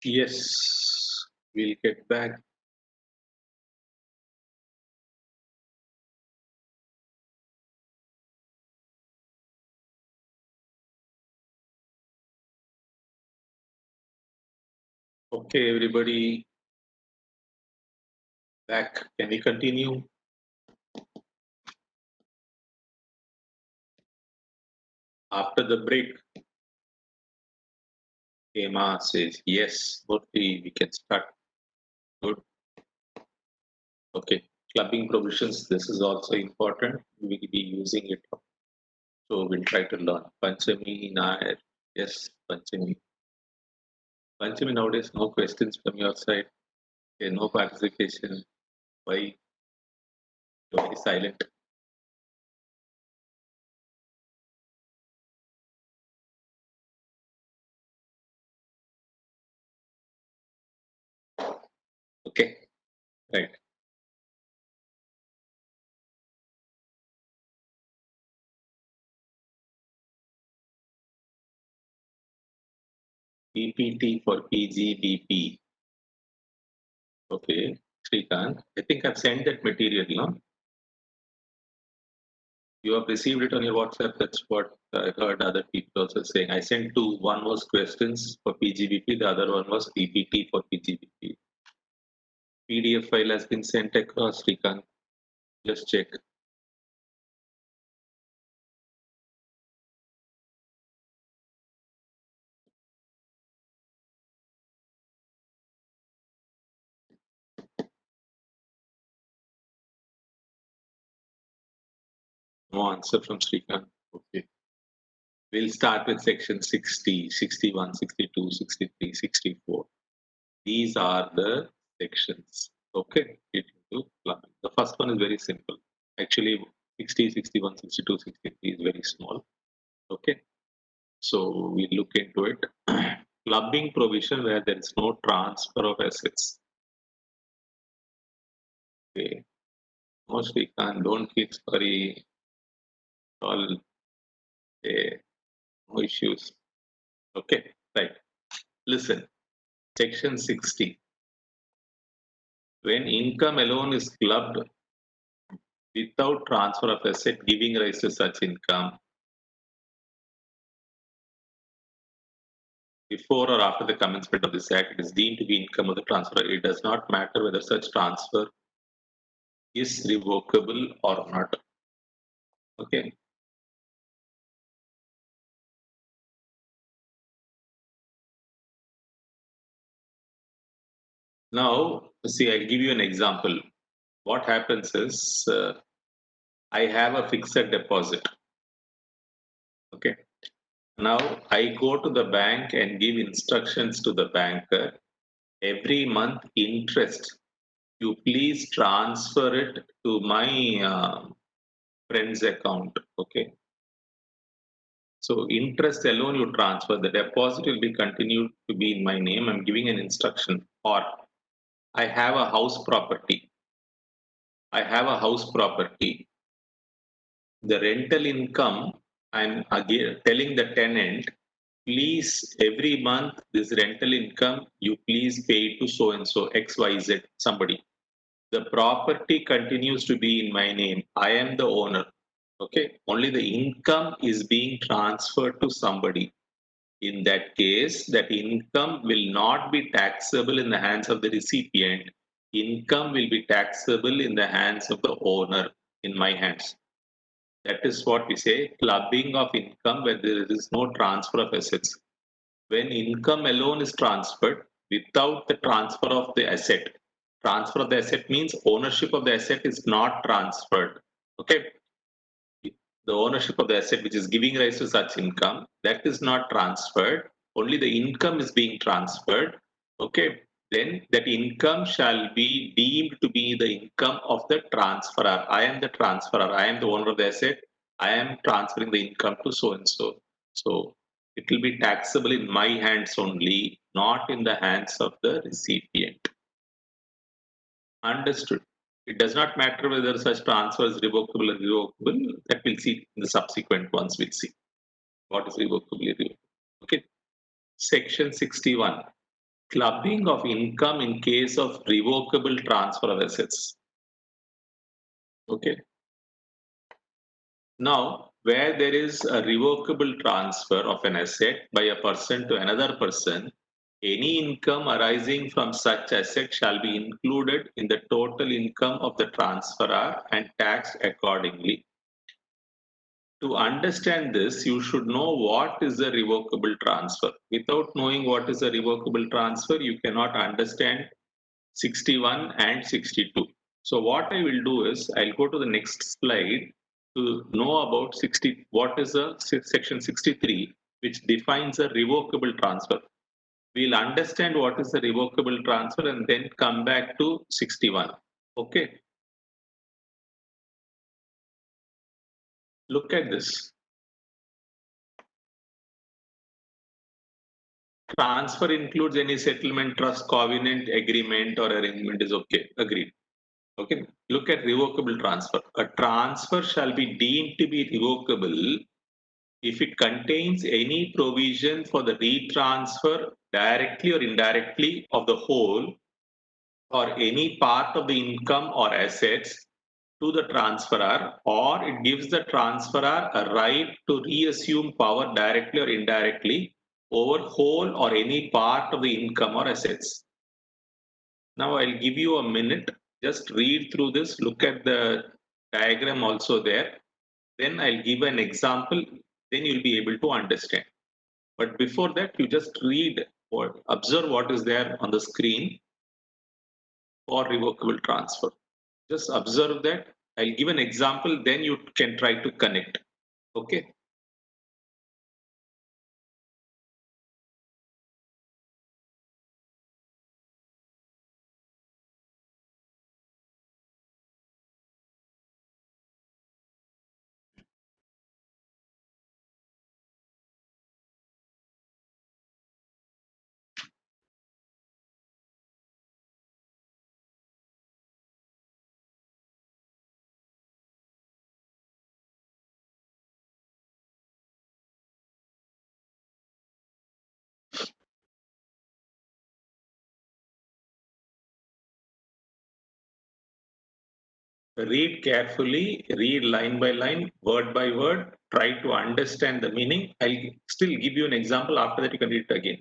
Yes, we'll get back. Okay, everybody, back. Can we continue? After the break, Emma says, yes, Murthy, we can start. Good. Okay. Clubbing provisions, this is also important. We will be using it. So we'll try to learn. Panchami, Nair. Yes, Panchami. Panchami, nowadays, no questions from your side. Okay, no participation. Why? You're very silent. Okay, right. PPT for PGBP. Okay, Srikanth. I think I've sent that material, no? You have received it on your WhatsApp. That's what I heard other people also saying. I sent two. One was questions for PGBP. The other one was PPT for PGBP. PDF file has been sent across, Srikanth. Just check. No answer from Srikanth. Okay. We'll start with section 60, 61, 62, 63, 64. These are the sections. Okay. The first one is very simple. Actually, 60, 61, 62, 63 is very small. Okay. So we look into it. Clubbing provision where there is no transfer of assets. Okay. Mostly don't feel sorry. All no issues. Okay. Right. Listen. Section 60. When income alone is clubbed without transfer of asset giving rise to such income, before or after the commencement of this act, it is deemed to be income of the transfer. It does not matter whether such transfer is revocable or not. Okay. Now, see, I'll give you an example. What happens is I have a fixed deposit. Okay. Now I go to the bank and give instructions to the banker. Every month interest, you please transfer it to my friend's account. Okay. So interest alone you transfer. The deposit will be continued to be in my name. I'm giving an instruction. Or I have a house property. I have a house property. The rental income, I'm again telling the tenant, please every month this rental income you please pay to so and so XYZ somebody. The property continues to be in my name. I am the owner. Okay. Only the income is being transferred to somebody. In that case, that income will not be taxable in the hands of the recipient. Income will be taxable in the hands of the owner, in my hands. That is what we say clubbing of income where there is no transfer of assets. When income alone is transferred without the transfer of the asset, transfer of the asset means ownership of the asset is not transferred. Okay. The ownership of the asset which is giving rise to such income, that is not transferred. Only the income is being transferred. Okay. Then that income shall be deemed to be the income of the transferor. I am the transferor. I am the owner of the asset. I am transferring the income to so and so. So it will be taxable in my hands only, not in the hands of the recipient. Understood. It does not matter whether such transfer is revocable or irrevocable. That we'll see in the subsequent ones. We'll see what is revocable or irrevocable. Okay. Section 61. clubbing of income in case of revocable transfer of assets. Okay. Now, where there is a revocable transfer of an asset by a person to another person, any income arising from such asset shall be included in the total income of the transferor and taxed accordingly. To understand this, you should know what is a revocable transfer. Without knowing what is a revocable transfer, you cannot understand 61 and 62. So what I will do is I'll go to the next slide to know about 60. What is a section 63, which defines a revocable transfer. We'll understand what is a revocable transfer and then come back to 61. Okay. Look at this. Transfer includes any settlement, trust, covenant, agreement, or arrangement is okay. Agreed. Okay. Look at revocable transfer. A transfer shall be deemed to be revocable if it contains any provision for the retransfer directly or indirectly of the whole or any part of the income or assets to the transferor, or it gives the transferor a right to reassume power directly or indirectly over whole or any part of the income or assets. Now I'll give you a minute, just read through this, look at the diagram also there. Then I'll give an example, then you'll be able to understand. But before that, you just read or observe what is there on the screen for revocable transfer. Just observe that. I'll give an example, then you can try to connect. Okay. Read carefully, read line by line, word by word, try to understand the meaning. I'll still give you an example. After that, you can read it again.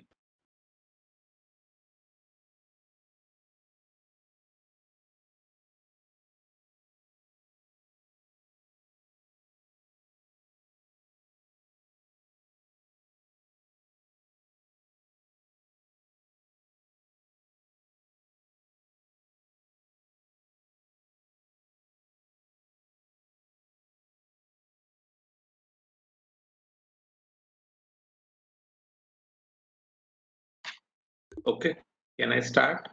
Okay. Can I start?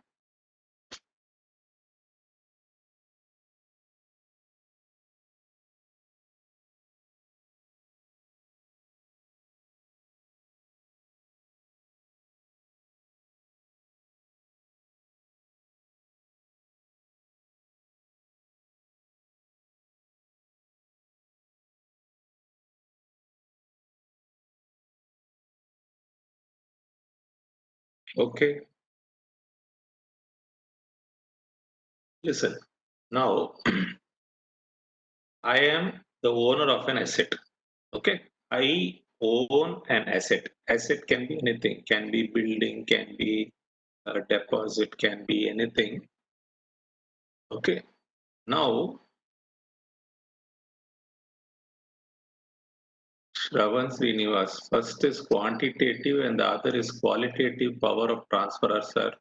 Okay. Listen. Now, I am the owner of an asset. Okay. I own an asset. Asset can be anything, can be building, can be a deposit, can be anything. Okay. Now, Shravan Srinivas, first is quantitative and the other is qualitative power of transfer, sir.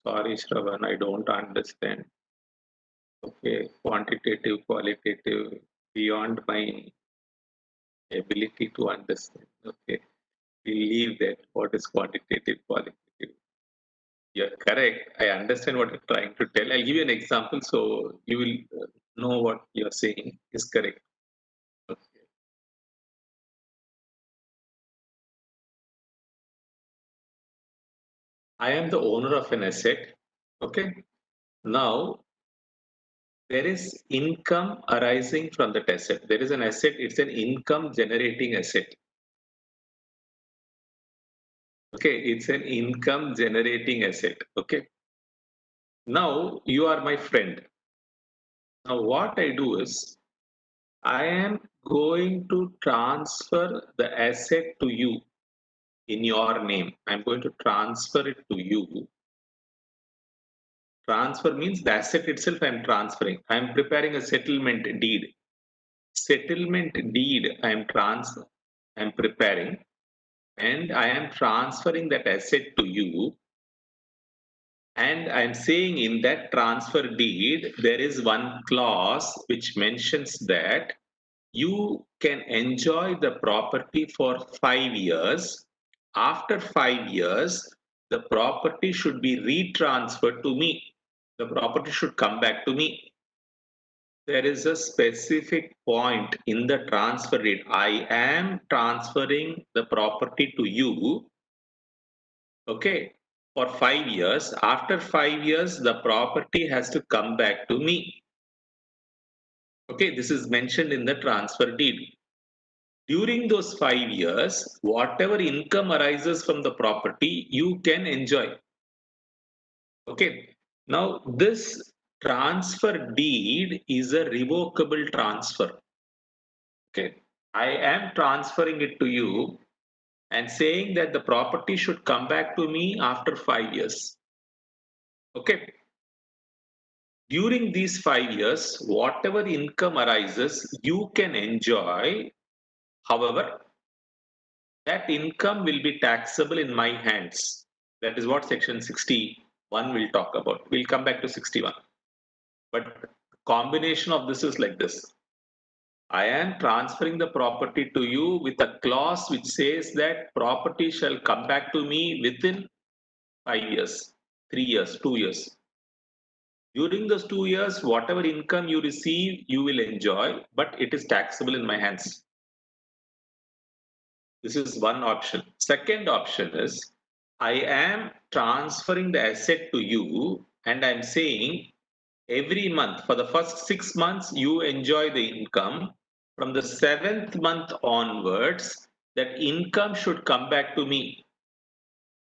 Sorry, Shravan, I don't understand. Okay, quantitative, qualitative, beyond my ability to understand. Okay, we leave that. What is quantitative, qualitative? You're correct. I understand what you're trying to tell. I'll give you an example so you will know what you're saying is correct. Okay. I am the owner of an asset. Okay. Now, there is income arising from that asset. There is an asset, it's an income generating asset. Okay, it's an income generating asset. Okay. Now you are my friend. Now what I do is I am going to transfer the asset to you in your name. I'm going to transfer it to you. Transfer means the asset itself I'm transferring. I'm preparing a settlement deed. Settlement deed I'm preparing, and I am transferring that asset to you. And I'm saying in that transfer deed, there is one clause which mentions that you can enjoy the property for 5 years. After 5 years, the property should be retransferred to me. The property should come back to me. There is a specific point in the transfer deed. I am transferring the property to you, okay, for 5 years. After 5 years, the property has to come back to me. Okay, this is mentioned in the transfer deed. During those 5 years, whatever income arises from the property, you can enjoy. Okay. Now, this transfer deed is a revocable transfer. Okay. I am transferring it to you and saying that the property should come back to me after 5 years. Okay. During these 5 years, whatever income arises, you can enjoy. However, that income will be taxable in my hands. That is what section 61 will talk about. We'll come back to 61. But combination of this is like this. I am transferring the property to you with a clause which says that property shall come back to me within 5 years, 3 years, 2 years. During those 2 years, whatever income you receive, you will enjoy, but it is taxable in my hands. This is one option. Second option is I am transferring the asset to you and I'm saying every month for the first 6 months you enjoy the income. From the seventh month onwards, that income should come back to me.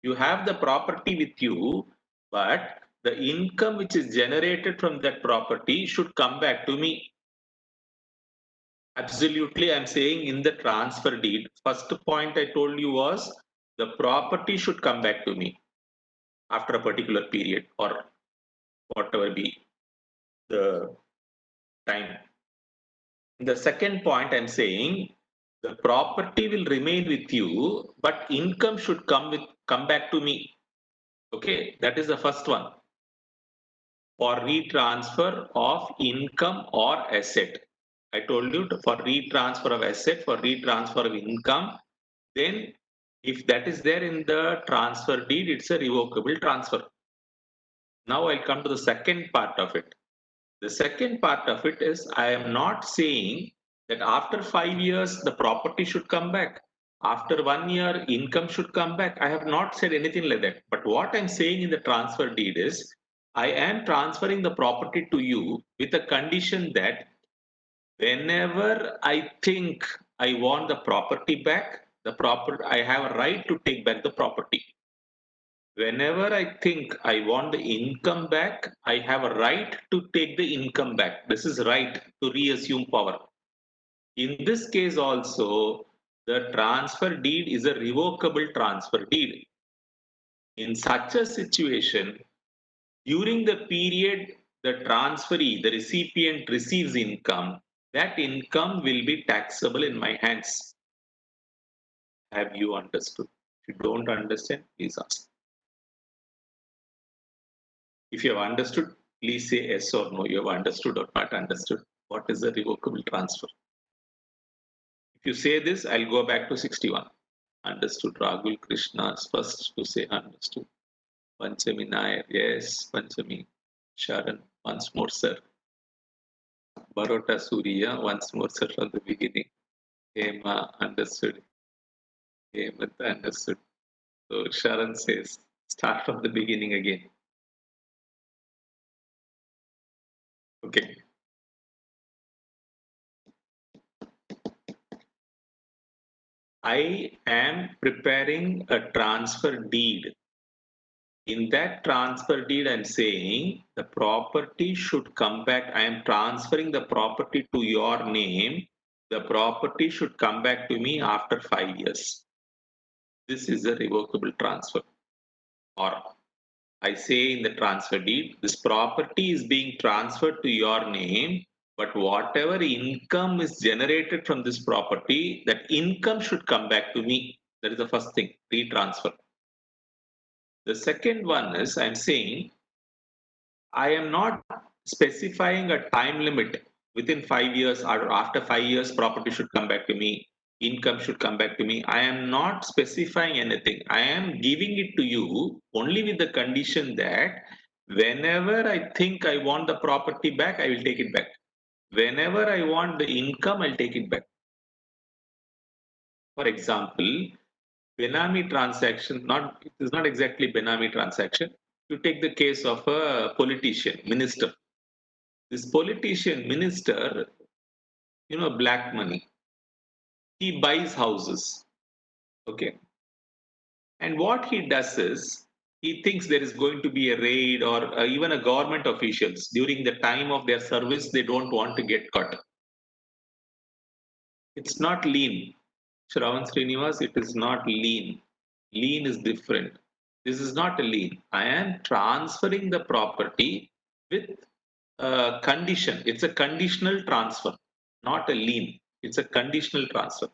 You have the property with you, but the income which is generated from that property should come back to me. Absolutely, I'm saying in the transfer deed, first point I told you was the property should come back to me after a particular period or whatever be the time. The second point I'm saying the property will remain with you, but income should come back to me. Okay, that is the first one. For retransfer of income or asset. I told you for retransfer of asset, for retransfer of income, then if that is there in the transfer deed, it's a revocable transfer. Now I'll come to the second part of it. The second part of it is I am not saying that after 5 years the property should come back. After 1 year income should come back. I have not said anything like that. But what I'm saying in the transfer deed is I am transferring the property to you with a condition that whenever I think I want the property back, I have a right to take back the property. Whenever I think I want the income back, I have a right to take the income back. This is right to reassume power. In this case also, the transfer deed is a revocable transfer deed. In such a situation, during the period the transferee, the recipient receives income, that income will be taxable in my hands. Have you understood? If you don't understand, please ask. If you have understood, please say yes or no. You have understood or not understood. What is a revocable transfer? If you say this, I'll go back to 61. Understood. Ragul Krishna is first to say understood. Panchami Nair, yes. Panchami Sharan, once more, sir. Barota Surya, once more, sir, from the beginning. Hema, understood. Hemant, understood. So Sharan says, start from the beginning again. Okay. I am preparing a transfer deed. In that transfer deed, I'm saying the property should come back. I am transferring the property to your name. The property should come back to me after 5 years. This is a revocable transfer. Or I say in the transfer deed, this property is being transferred to your name, but whatever income is generated from this property, that income should come back to me. That is the first thing, retransfer. The second one is I'm saying I am not specifying a time limit within 5 years or after 5 years, property should come back to me, income should come back to me. I am not specifying anything. I am giving it to you only with the condition that whenever I think I want the property back, I will take it back. Whenever I want the income, I'll take it back. For example, Benami transaction, it is not exactly Benami transaction. You take the case of a politician, minister. This politician, minister, black money. He buys houses. Okay. And what he does is, he thinks there is going to be a raid or even a government officials during the time of their service, they don't want to get caught. It's not lien. Shravan Srinivas, it is not lien. Lien is different. This is not a lien. I am transferring the property with a condition. It's a conditional transfer, not a lien. It's a conditional transfer.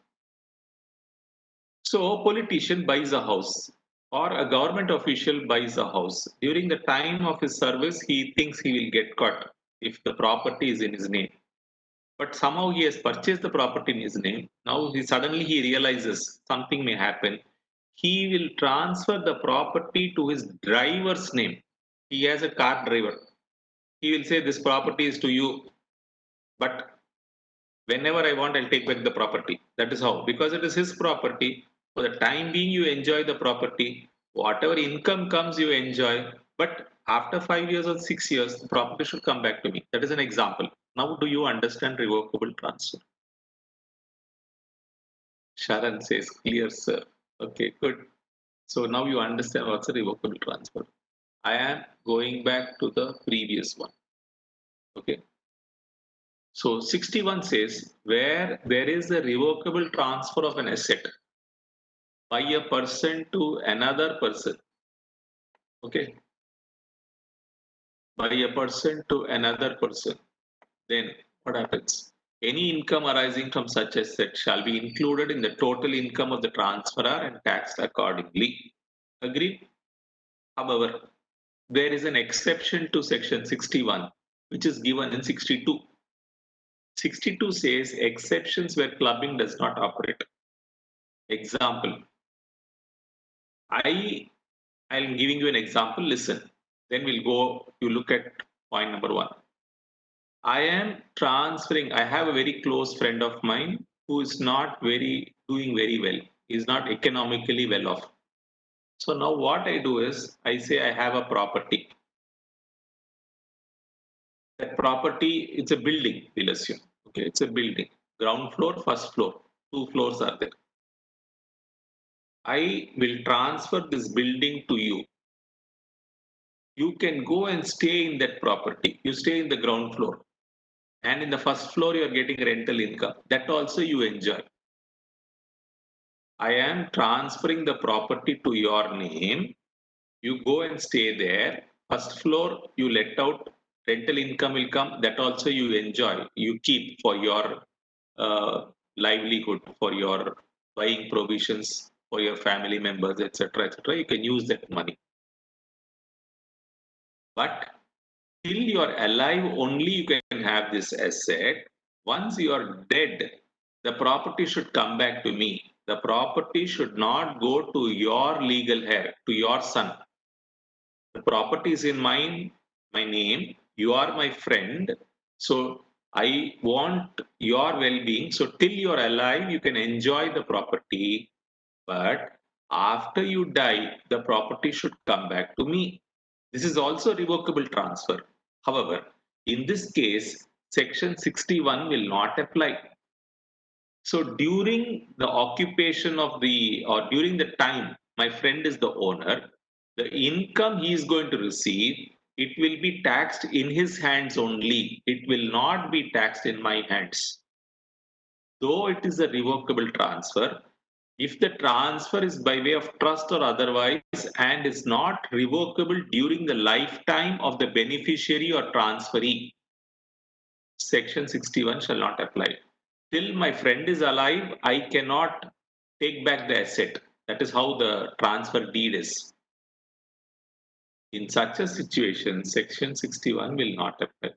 So, a politician buys a house or a government official buys a house. During the time of his service, he thinks he will get caught if the property is in his name. But somehow he has purchased the property in his name. Now suddenly he realizes something may happen. He will transfer the property to his driver's name. He has a car driver. He will say, this property is to you, but whenever I want, I'll take back the property. That is how, because it is his property. For the time being, you enjoy the property. Whatever income comes, you enjoy. But after 5 years or 6 years, the property should come back to me. That is an example. Now, do you understand revocable transfer? Sharon says, clear, sir. Okay, good. So now you understand what's a revocable transfer. I am going back to the previous one. Okay. So 61 says, where there is a revocable transfer of an asset by a person to another person. Okay. By a person to another person. Then what happens? Any income arising from such asset shall be included in the total income of the transferor and taxed accordingly. Agreed? However, there is an exception to section 61, which is given in 62. 62 says exceptions where clubbing does not operate. Example, I'm giving you an example, listen. Then we'll go to look at point number one. I am transferring, I have a very close friend of mine who is not doing very well. He's not economically well off. So now what I do is I say I have a property. That property, it's a building, we'll assume. Okay, it's a building. Ground floor, first floor. 2 floors are there. I will transfer this building to you. You can go and stay in that property. You stay in the ground floor. And in the first floor, you are getting rental income. That also you enjoy. I am transferring the property to your name. You go and stay there. First floor, you let out, rental income will come. That also you enjoy. You keep for your livelihood, for your buying provisions, for your family members, etc., etc. You can use that money. But till you are alive, only you can have this asset. Once you are dead, the property should come back to me. The property should not go to your legal heir, to your son. The property is in my name. You are my friend. So I want your well-being. So till you are alive, you can enjoy the property. But after you die, the property should come back to me. This is also revocable transfer. However, in this case, section 61 will not apply. So during the occupation of the, or during the time my friend is the owner, the income he is going to receive, it will be taxed in his hands only. It will not be taxed in my hands. Though it is a revocable transfer, if the transfer is by way of trust or otherwise and is not revocable during the lifetime of the beneficiary or transferee, Section 61 shall not apply. Till my friend is alive, I cannot take back the asset. That is how the transfer deed is. In such a situation, Section 61 will not apply.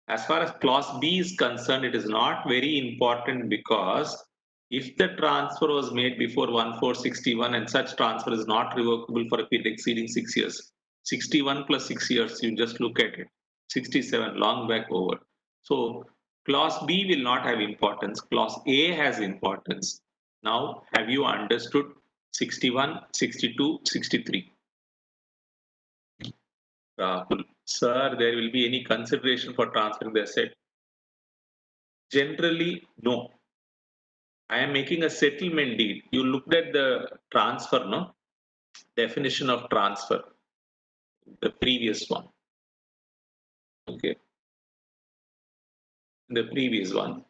As far as clause B is concerned, it is not very important because if the transfer was made before 1461 and such transfer is not revocable for a period exceeding 6 years, 61 plus 6 years, you just look at it, 67, long back over. So clause B will not have importance, clause A has importance. Now, have you understood 61, 62, 63? Rahul, sir, there will be any consideration for transferring the asset? Generally, no. I am making a settlement deed. You looked at the transfer, no? Definition of transfer, the previous one. Okay. The previous one,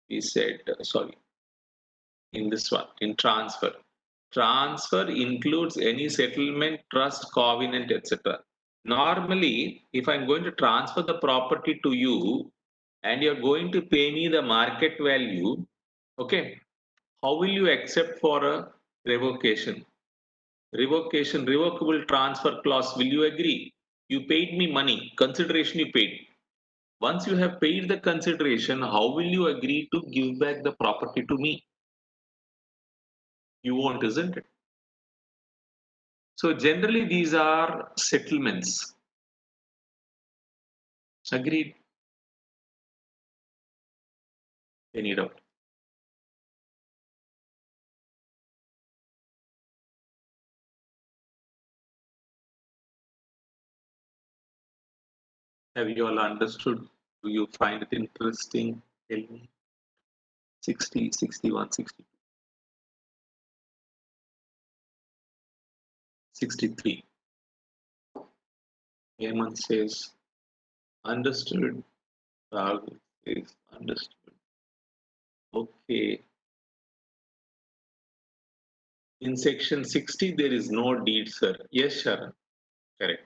we said, sorry, in this one, in transfer. Transfer includes any settlement, trust, covenant, etc. Normally, if I'm going to transfer the property to you and you're going to pay me the market value, okay, how will you accept for a revocation? Revocation, revocable transfer clause, will you agree? You paid me money, consideration you paid. Once you have paid the consideration, how will you agree to give back the property to me? You won't, isn't it? So generally these are settlements. Agreed? Any doubt? Have you all understood? Do you find it interesting? Tell me. 60, 61, 62, 63. Hemant says, understood. Raghu says, understood. Okay. In section 60, there is no deed, sir. Yes, Sharan. Correct.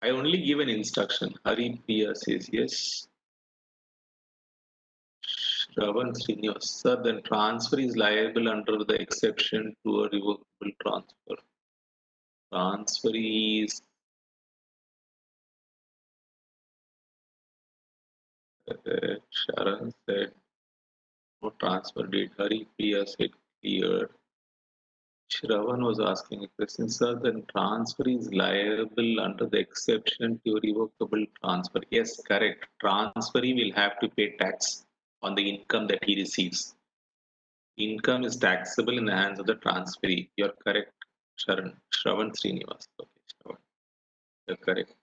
I only give an instruction. Hari Priya says yes. Shravan Srinivas, sir, then transfer is liable under the exception to a revocable transfer. Transfer is Sharan said no transfer date. Hari Priya said clear. Shravan was asking a question, sir, then transfer is liable under the exception to revocable transfer. Yes, correct. Transferee will have to pay tax on the income that he receives. Income is taxable in the hands of the transferee. You're correct, Sharan. Shravan Srinivas. Okay, Shravan. You're correct.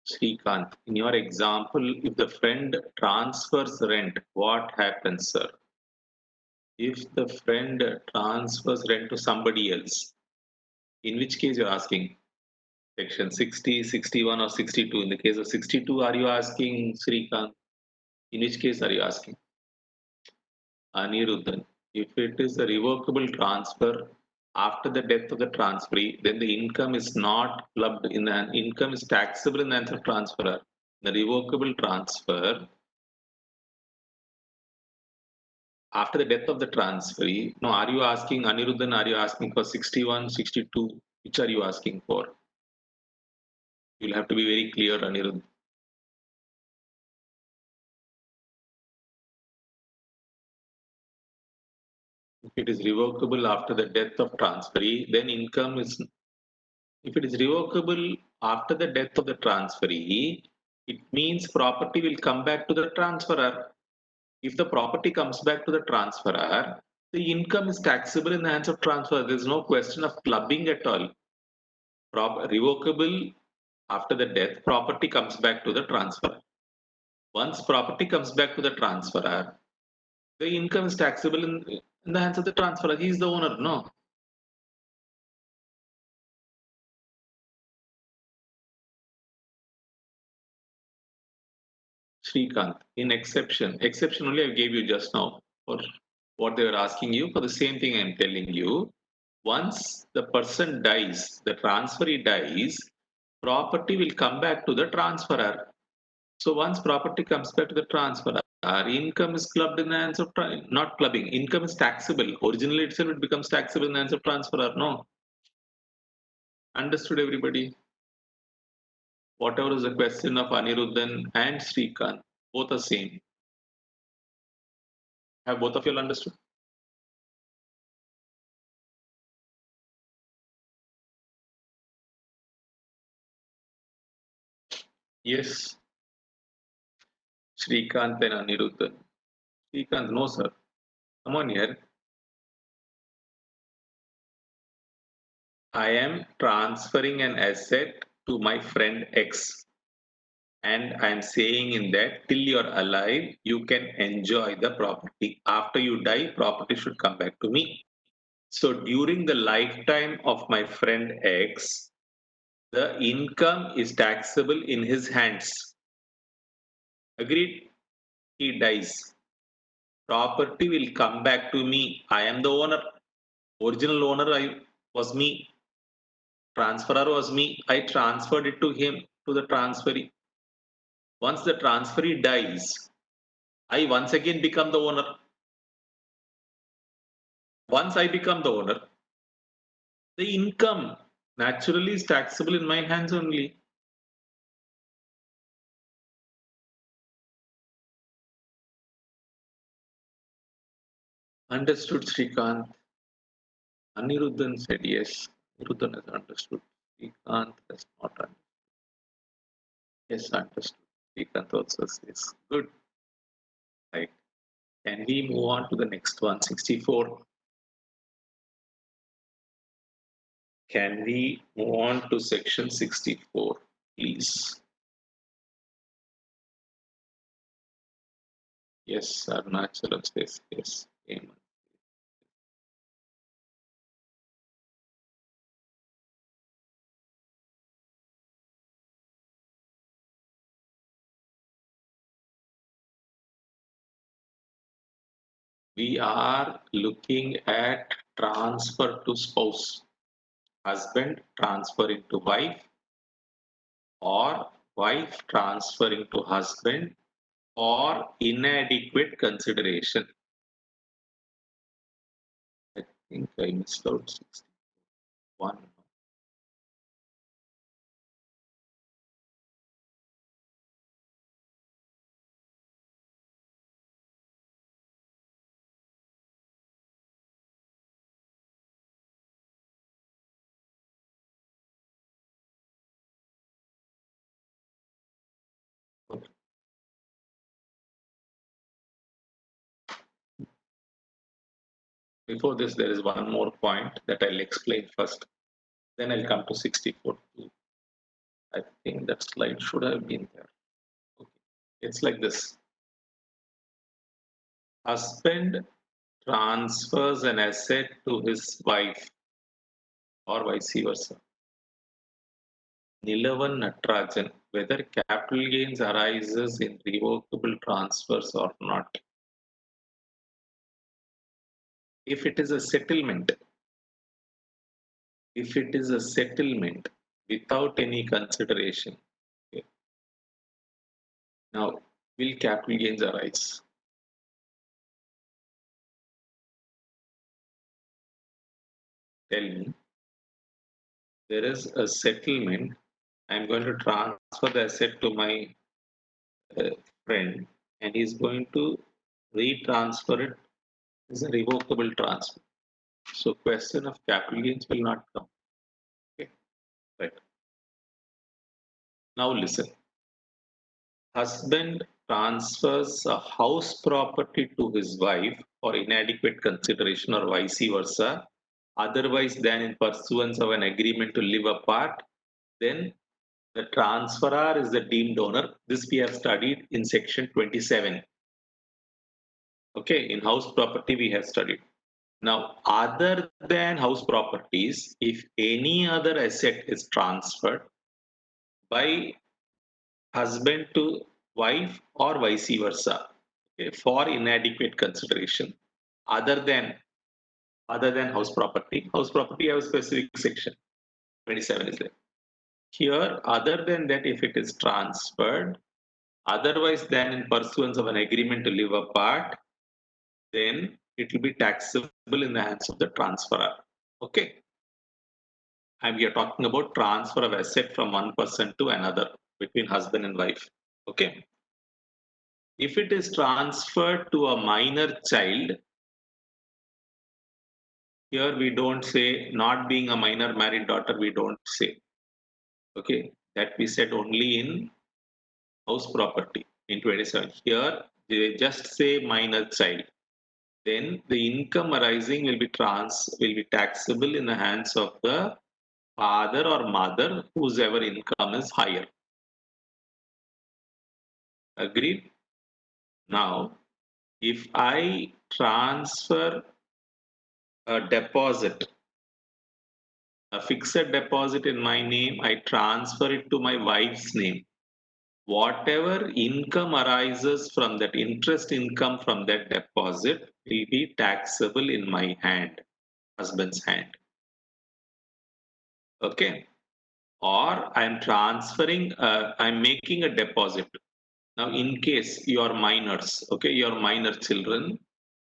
Srikanth, in your example, if the friend transfers rent, what happens, sir? If the friend transfers rent to somebody else, in which case you're asking? Section 60, 61 or 62. In the case of 62, are you asking Srikanth? In which case are you asking? Aniruddhan. If it is a revocable transfer after the death of the transferee, then the income is not clubbed in an income is taxable in the hands of transferor. The revocable transfer after the death of the transferee. No, are you asking Aniruddhan? Are you asking for 61, 62? Which are you asking for? You'll have to be very clear, Aniruddhan. If it is revocable after the death of transferee, then income is, if it is revocable after the death of the transferee, it means property will come back to the transferor. If the property comes back to the transferor, the income is taxable in the hands of transferor. There's no question of clubbing at all. Revocable after the death, property comes back to the transferor. Once property comes back to the transferor, The income is taxable in the hands of the transferor. He is the owner, no? Srikanth, in exception only I gave you just now for what they were asking you. For the same thing I'm telling you, once the person dies, the transferee dies, property will come back to the transferor. So once property comes back to the transferor, our income is clubbed in the hands of, not clubbing, income is taxable. Originally itself it becomes taxable in the hands of transferor, no? Understood everybody? Whatever is the question of Aniruddhan and Srikanth, both are same. Have both of you all understood? Yes, Srikanth and Aniruddhan. Srikanth, no sir. Come on here. I am transferring an asset to my friend X. And I'm saying in that till you're alive, you can enjoy the property. After you die, property should come back to me. So during the lifetime of my friend X, the income is taxable in his hands. Agreed? He dies. Property will come back to me. I am the owner. Original owner was me. Transferor was me. I transferred it to him, to the transferee. Once the transferee dies, I once again become the owner. Once I become the owner, the income naturally is taxable in my hands only. Understood, Srikanth? Aniruddhan said yes. Aniruddhan has understood. Srikanth has not understood. Yes, understood. Srikanth also says good. Right. Can we move on to the next one, 64? Can we move on to section 64, please? Yes, Arunachalam says yes. Amen. We are looking at transfer to spouse. Husband transferring to wife or wife transferring to husband or inadequate consideration. I think I missed out 61. Before this, there is one more point that I'll explain first. Then I'll come to 64. I think that slide should have been there. Okay. It's like this. Husband transfers an asset to his wife or vice versa. Nilavan Natarajan, whether capital gains arises in revocable transfers or not. If it is a settlement, without any consideration, okay, now will capital gains arise? Tell me. There is a settlement. I'm going to transfer the asset to my friend, and he's going to retransfer it as a revocable transfer. So question of capital gains will not come. Okay, right. Now listen. Husband transfers a house property to his wife for inadequate consideration or vice versa, otherwise than in pursuance of an agreement to live apart, then the transferor is the deemed owner. This we have studied in section 27. Okay, in house property we have studied. Now, other than house properties, if any other asset is transferred by husband to wife or vice versa, okay, for inadequate consideration, other than house property have a specific section. 27 is there. Here, other than that, if it is transferred, otherwise than in pursuance of an agreement to live apart, then it will be taxable in the hands of the transferor. Okay. And we are talking about transfer of asset from one person to another between husband and wife. Okay. If it is transferred to a minor child, here we don't say not being a minor married daughter, we don't say. Okay. That we said only in house property in 27. Here they just say minor child. Then the income arising will be taxable in the hands of the father or mother whose ever income is higher. Agreed? Now, if I transfer a deposit, a fixed deposit in my name, I transfer it to my wife's name. Whatever income arises from that interest income from that deposit will be taxable in my hand, husband's hand. Okay. Or I'm transferring, I'm making a deposit. Now, in case you are minors, okay, your minor children,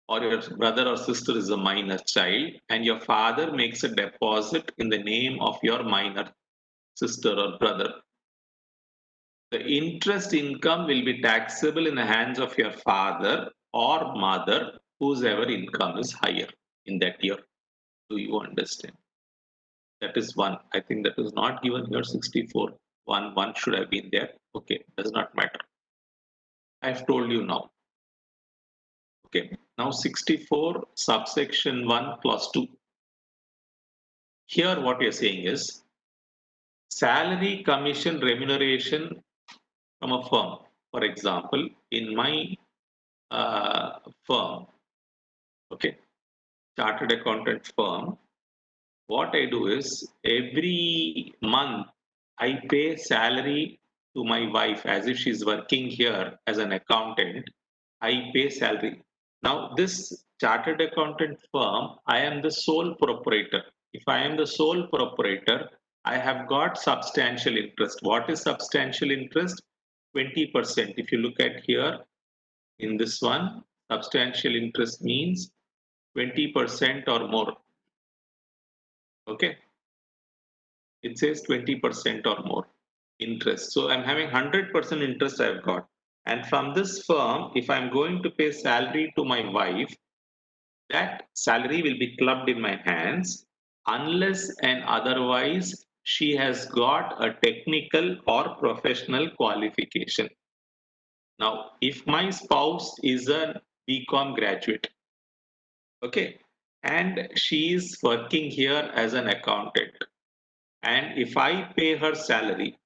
or your brother or sister is a minor child, and your father makes a deposit in the name of your minor sister or brother, the interest income will be taxable in the hands of your father or mother, whose ever income is higher in that year. Do you understand? That is one. I think that is not given here. 64. One should have been there. Okay, does not matter. I've told you now. Okay, now 64 subsection 1 clause 2. Here what you're saying is salary, commission, remuneration from a firm. For example, in my firm, okay, chartered accountant firm, what I do is every month I pay salary to my wife as if she's working here as an accountant. I pay salary. Now, this chartered accountant firm, I am the sole proprietor. If I am the sole proprietor, I have got substantial interest. What is substantial interest? 20%. If you look at here in this one, substantial interest means 20% or more. Okay. It says 20% or more interest. So I'm having 100% interest I've got. And from this firm, if I'm going to pay salary to my wife, that salary will be clubbed in my hands unless and otherwise she has got a technical or professional qualification. Now, if my spouse is a BCom graduate, okay, and she is working here as an accountant, and if I pay her salary,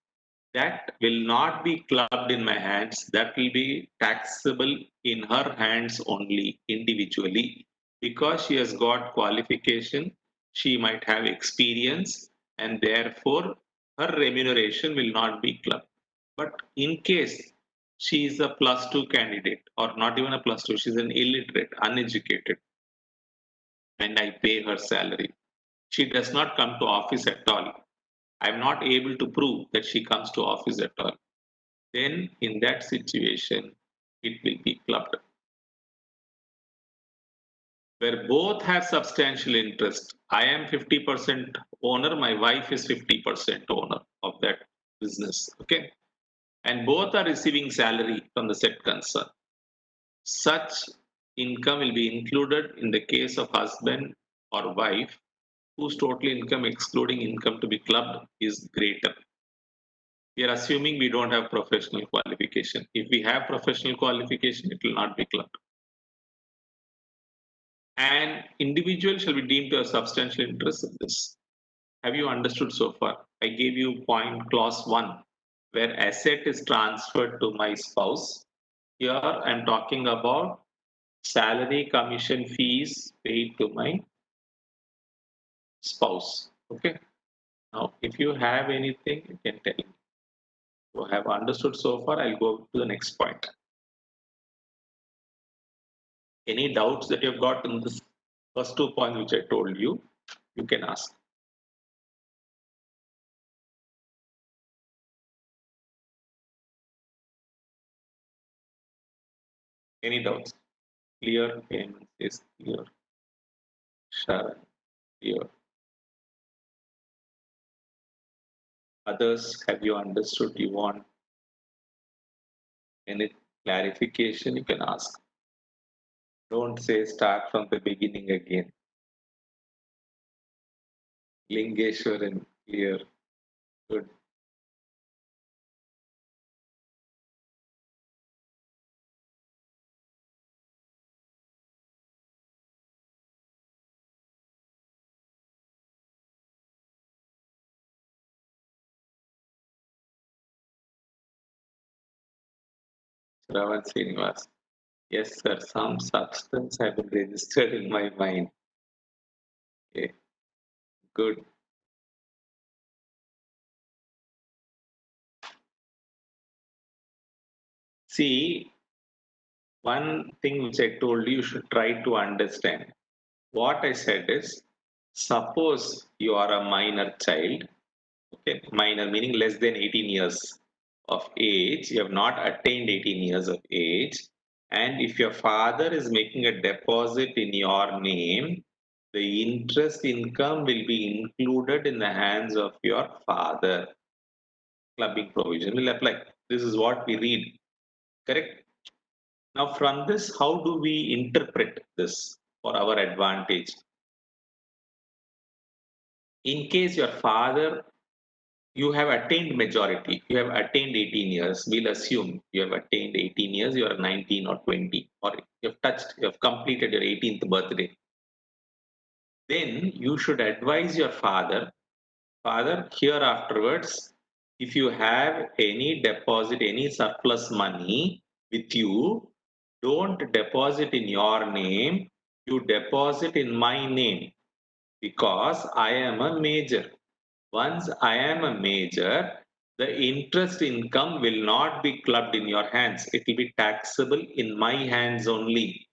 that will not be clubbed in my hands. That will be taxable in her hands only individually because she has got qualification, she might have experience, and therefore her remuneration will not be clubbed. But in case she is a plus two candidate, or not even a plus two, she's an illiterate, uneducated, and I pay her salary, she does not come to office at all. I'm not able to prove that she comes to office at all. Then in that situation, it will be clubbed. Where both have substantial interest, I am 50% owner, my wife is 50% owner of that business. Okay. And both are receiving salary from the said concern. Such income will be included in the case of husband or wife whose total income excluding income to be clubbed is greater. We are assuming we don't have professional qualification. If we have professional qualification, it will not be clubbed. An individual shall be deemed to have substantial interest in this. Have you understood so far? I gave you point clause 1, where asset is transferred to my spouse. Here I'm talking about salary, commission, fees paid to my spouse. Okay. Now, if you have anything, you can tell me. So I have understood so far. I'll go to the next point. Any doubts that you've got in this first 2 points which I told you, you can ask. Any doubts? Clear? Payment is clear. Sharon, clear. Others, have you understood? You want any clarification? You can ask. Don't say start from the beginning again. Lingeshwaran, clear. Good. Shravan Srinivas. Yes, sir. Some substance have been registered in my mind. Okay, good. See, one thing which I told you, you should try to understand. What I said is, suppose you are a minor child, okay, minor meaning less than 18 years of age, you have not attained 18 years of age, and if your father is making a deposit in your name, the interest income will be included in the hands of your father. Clubbing provision will apply. This is what we read, correct? Now, from this, how do we interpret this for our advantage? In case your father, you have attained majority, you have attained 18 years, we'll assume you have attained 18 years, you are 19 or 20, or you have touched, you have completed your 18th birthday. Then you should advise your father, father, here afterwards, if you have any deposit, any surplus money with you, don't deposit in your name, you deposit in my name because I am a major. Once I am a major, the interest income will not be clubbed in your hands. It will be taxable in my hands only.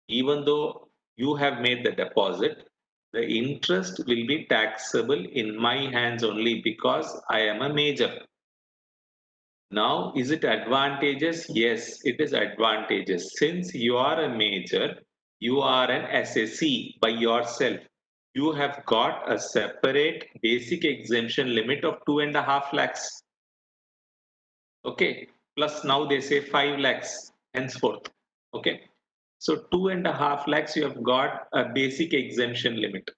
Even though you have made the deposit, the interest will be taxable in my hands only because I am a major. Now, is it advantageous? Yes, it is advantageous. Since you are a major, you are an SSC by yourself. You have got a separate basic exemption limit of 2.5 lakhs. Okay. Plus now they say 5 lakhs henceforth. Okay. So 2.5 lakhs you have got a basic exemption limit,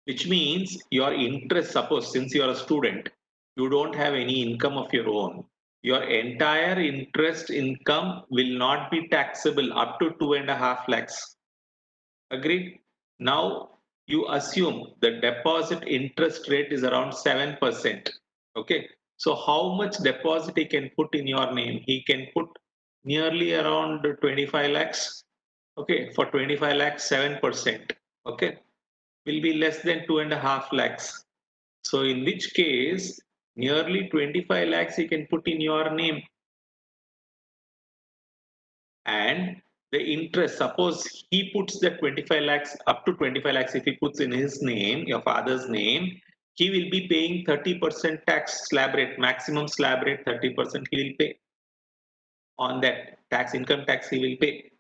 which means your interest, suppose since you are a student, you don't have any income of your own, your entire interest income will not be taxable up to 2.5 lakhs. Agreed? Now you assume the deposit interest rate is around 7%. Okay. So how much deposit he can put in your name? He can put nearly around 25 lakhs. Okay. For 25 lakhs, 7%. Okay. Will be less than 2.5 lakhs. So in which case, nearly 25 lakhs he can put in your name. And the interest, suppose he puts the 25 lakhs, up to 25 lakhs, if he puts in his name, your father's name, he will be paying 30% tax slab rate, maximum slab rate 30% he will pay on that tax, income tax he will pay.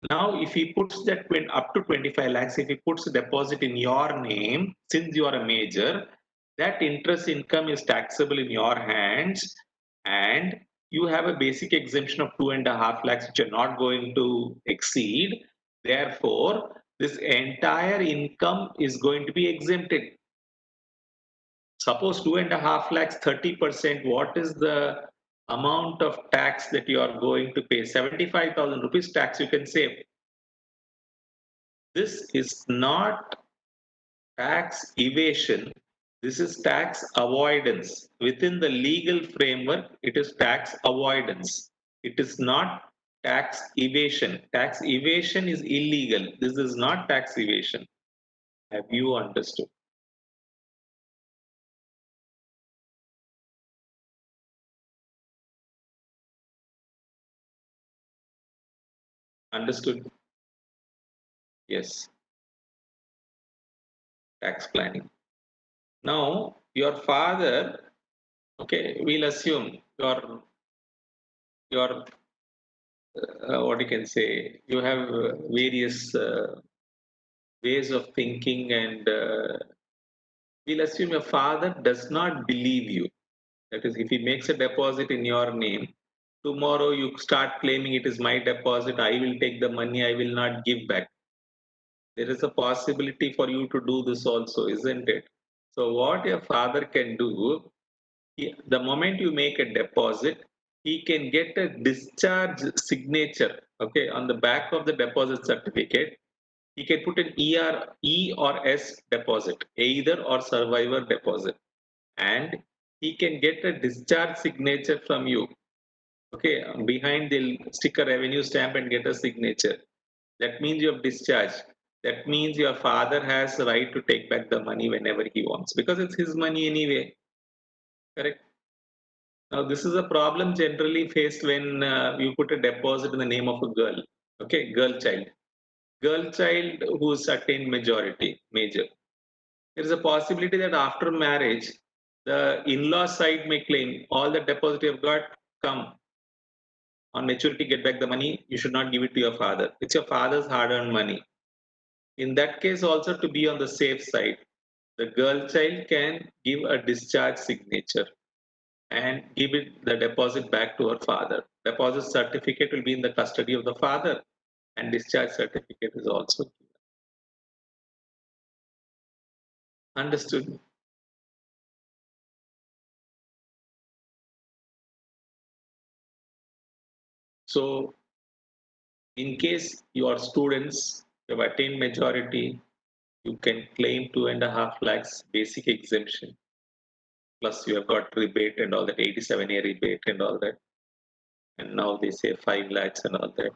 Now, if he puts that up to 25 lakhs, if he puts a deposit in your name, since you are a major, that interest income is taxable in your hands, and you have a basic exemption of 2.5 lakhs, which you're not going to exceed. Therefore, this entire income is going to be exempted. Suppose 2.5 lakhs, 30%, what is the amount of tax that you are going to pay? 75,000 rupees tax you can save. This is not tax evasion. This is tax avoidance. Within the legal framework, it is tax avoidance. It is not tax evasion. Tax evasion is illegal. This is not tax evasion. Have you understood? Understood? Yes, tax planning. Now, your father, okay, we'll assume your what you can say, you have various ways of thinking, and we'll assume your father does not believe you. That is, if he makes a deposit in your name, tomorrow you start claiming it is my deposit, I will take the money, I will not give back. There is a possibility for you to do this also, isn't it? So, what your father can do, the moment you make a deposit, he can get a discharge signature, okay, on the back of the deposit certificate. He can put an E or S deposit, either or survivor deposit, and he can get a discharge signature from you. Okay, behind they'll stick a revenue stamp and get a signature. That means you have discharged. That means your father has the right to take back the money whenever he wants because it's his money anyway. Correct. Now, this is a problem generally faced when you put a deposit in the name of a girl. Okay, girl child who's attained major. There is a possibility that after marriage, the in-law side may claim all the deposit you've got, come on maturity, get back the money. You should not give it to your father. It's your father's hard-earned money. In that case, also to be on the safe side, the girl child can give a discharge signature and give it the deposit back to her father. Deposit certificate will be in the custody of the father, and discharge certificate is also given. Understood. So, in case your students have attained majority, you can claim 2.5 lakhs basic exemption. Plus, you have got rebate and all that, 87A rebate and all that. And now they say 5 lakhs and all that.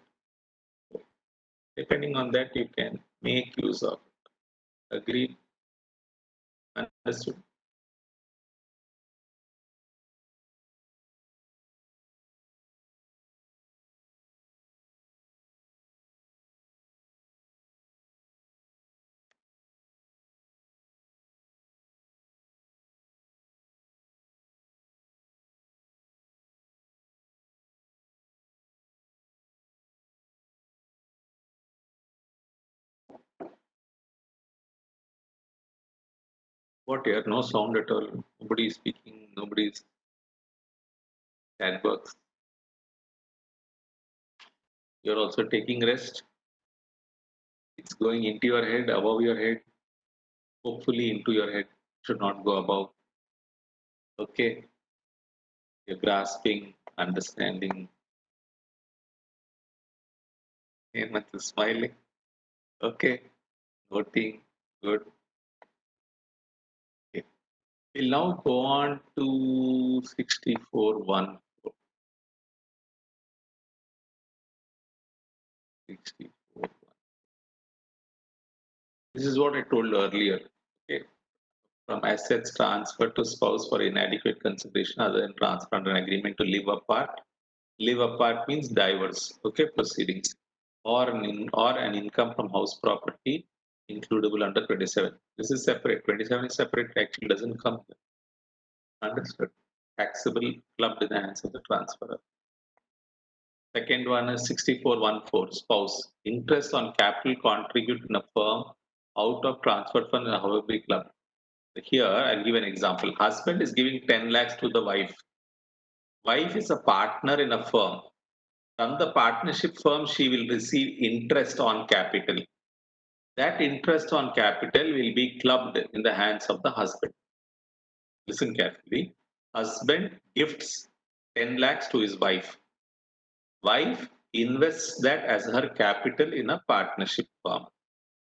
Depending on that, you can make use of it. Agreed? Understood? What here? No sound at all. Nobody is speaking. Nobody's that works. You're also taking rest. It's going into your head, above your head, hopefully into your head. Should not go above. Okay. You're grasping, understanding. Hemant is smiling. Okay. Noting. Good. Okay. We'll now go on to 64.1. 64. This is what I told earlier. Okay. From assets transferred to spouse for inadequate consideration other than transfer under an agreement to live apart. Live apart means divorce, okay, proceedings, or an income from house property includable under 27. This is separate. 27 is separate. Actually, doesn't come here. Understood. Taxable clubbed in the hands of the transferor. Second one is 64.14 spouse. Interest on capital contribute in a firm out of transfer fund and however be club. Here, I'll give an example. Husband is giving 10 lakhs to the wife. Wife is a partner in a firm. From the partnership firm, she will receive interest on capital. That interest on capital will be clubbed in the hands of the husband. Listen carefully. Husband gifts 10 lakhs to his wife. Wife invests that as her capital in a partnership firm.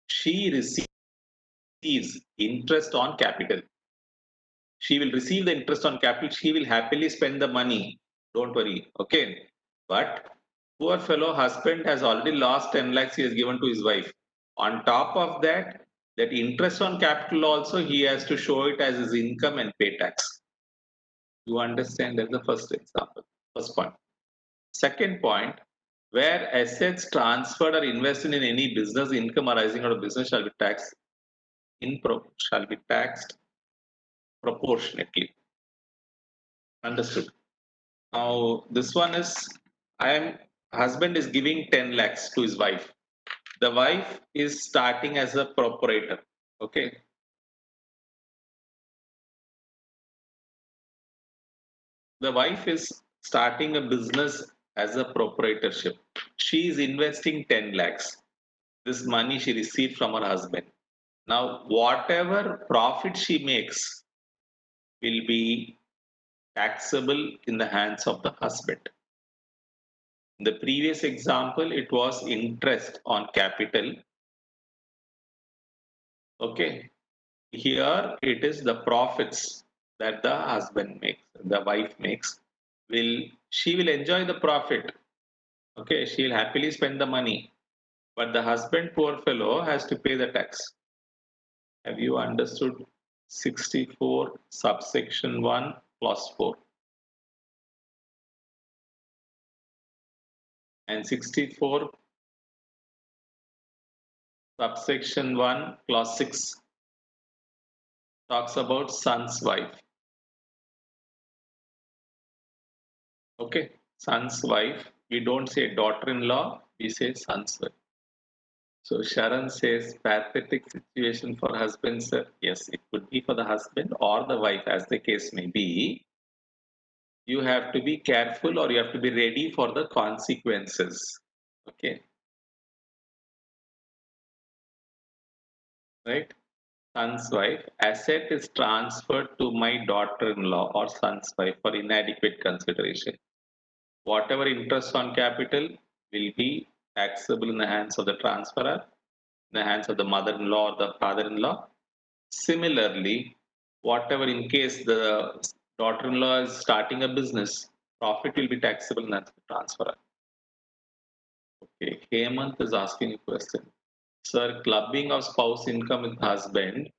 She receives interest on capital. She will receive the interest on capital. She will happily spend the money. Don't worry. Okay. But Poor fellow husband has already lost 10 lakhs he has given to his wife. On top of that, that interest on capital also he has to show it as his income and pay tax. You understand? That's the first example, first point. Second point, where assets transferred or invested in any business, income arising out of business shall be taxed proportionately. Understood. Now this one is, husband is giving 10 lakhs to his wife. The wife is starting as a proprietor. Okay. The wife is starting a business as a proprietorship. She is investing 10 lakhs. This money she received from her husband. Now, whatever profit she makes will be taxable in the hands of the husband. In the previous example, it was interest on capital. Okay. Here it is the profits that the husband makes, the wife makes. She will enjoy the profit. Okay, she'll happily spend the money. But the husband, poor fellow, has to pay the tax. Have you understood 64 subsection 1 clause 4? And 64 subsection 1 clause 6 talks about son's wife. Okay, son's wife. We don't say daughter-in-law, we say son's wife. So Sharon says pathetic situation for husband, sir. Yes, it could be for the husband or the wife, as the case may be. You have to be careful or you have to be ready for the consequences. Okay. Right? Son's wife, asset is transferred to my daughter-in-law or son's wife for inadequate consideration. Whatever interest on capital will be taxable in the hands of the transferor, in the hands of the mother-in-law or the father-in-law. Similarly, whatever in case the daughter-in-law is starting a business, profit will be taxable in the transferor. Okay, Hemant is asking a question. Sir, clubbing of spouse income with husband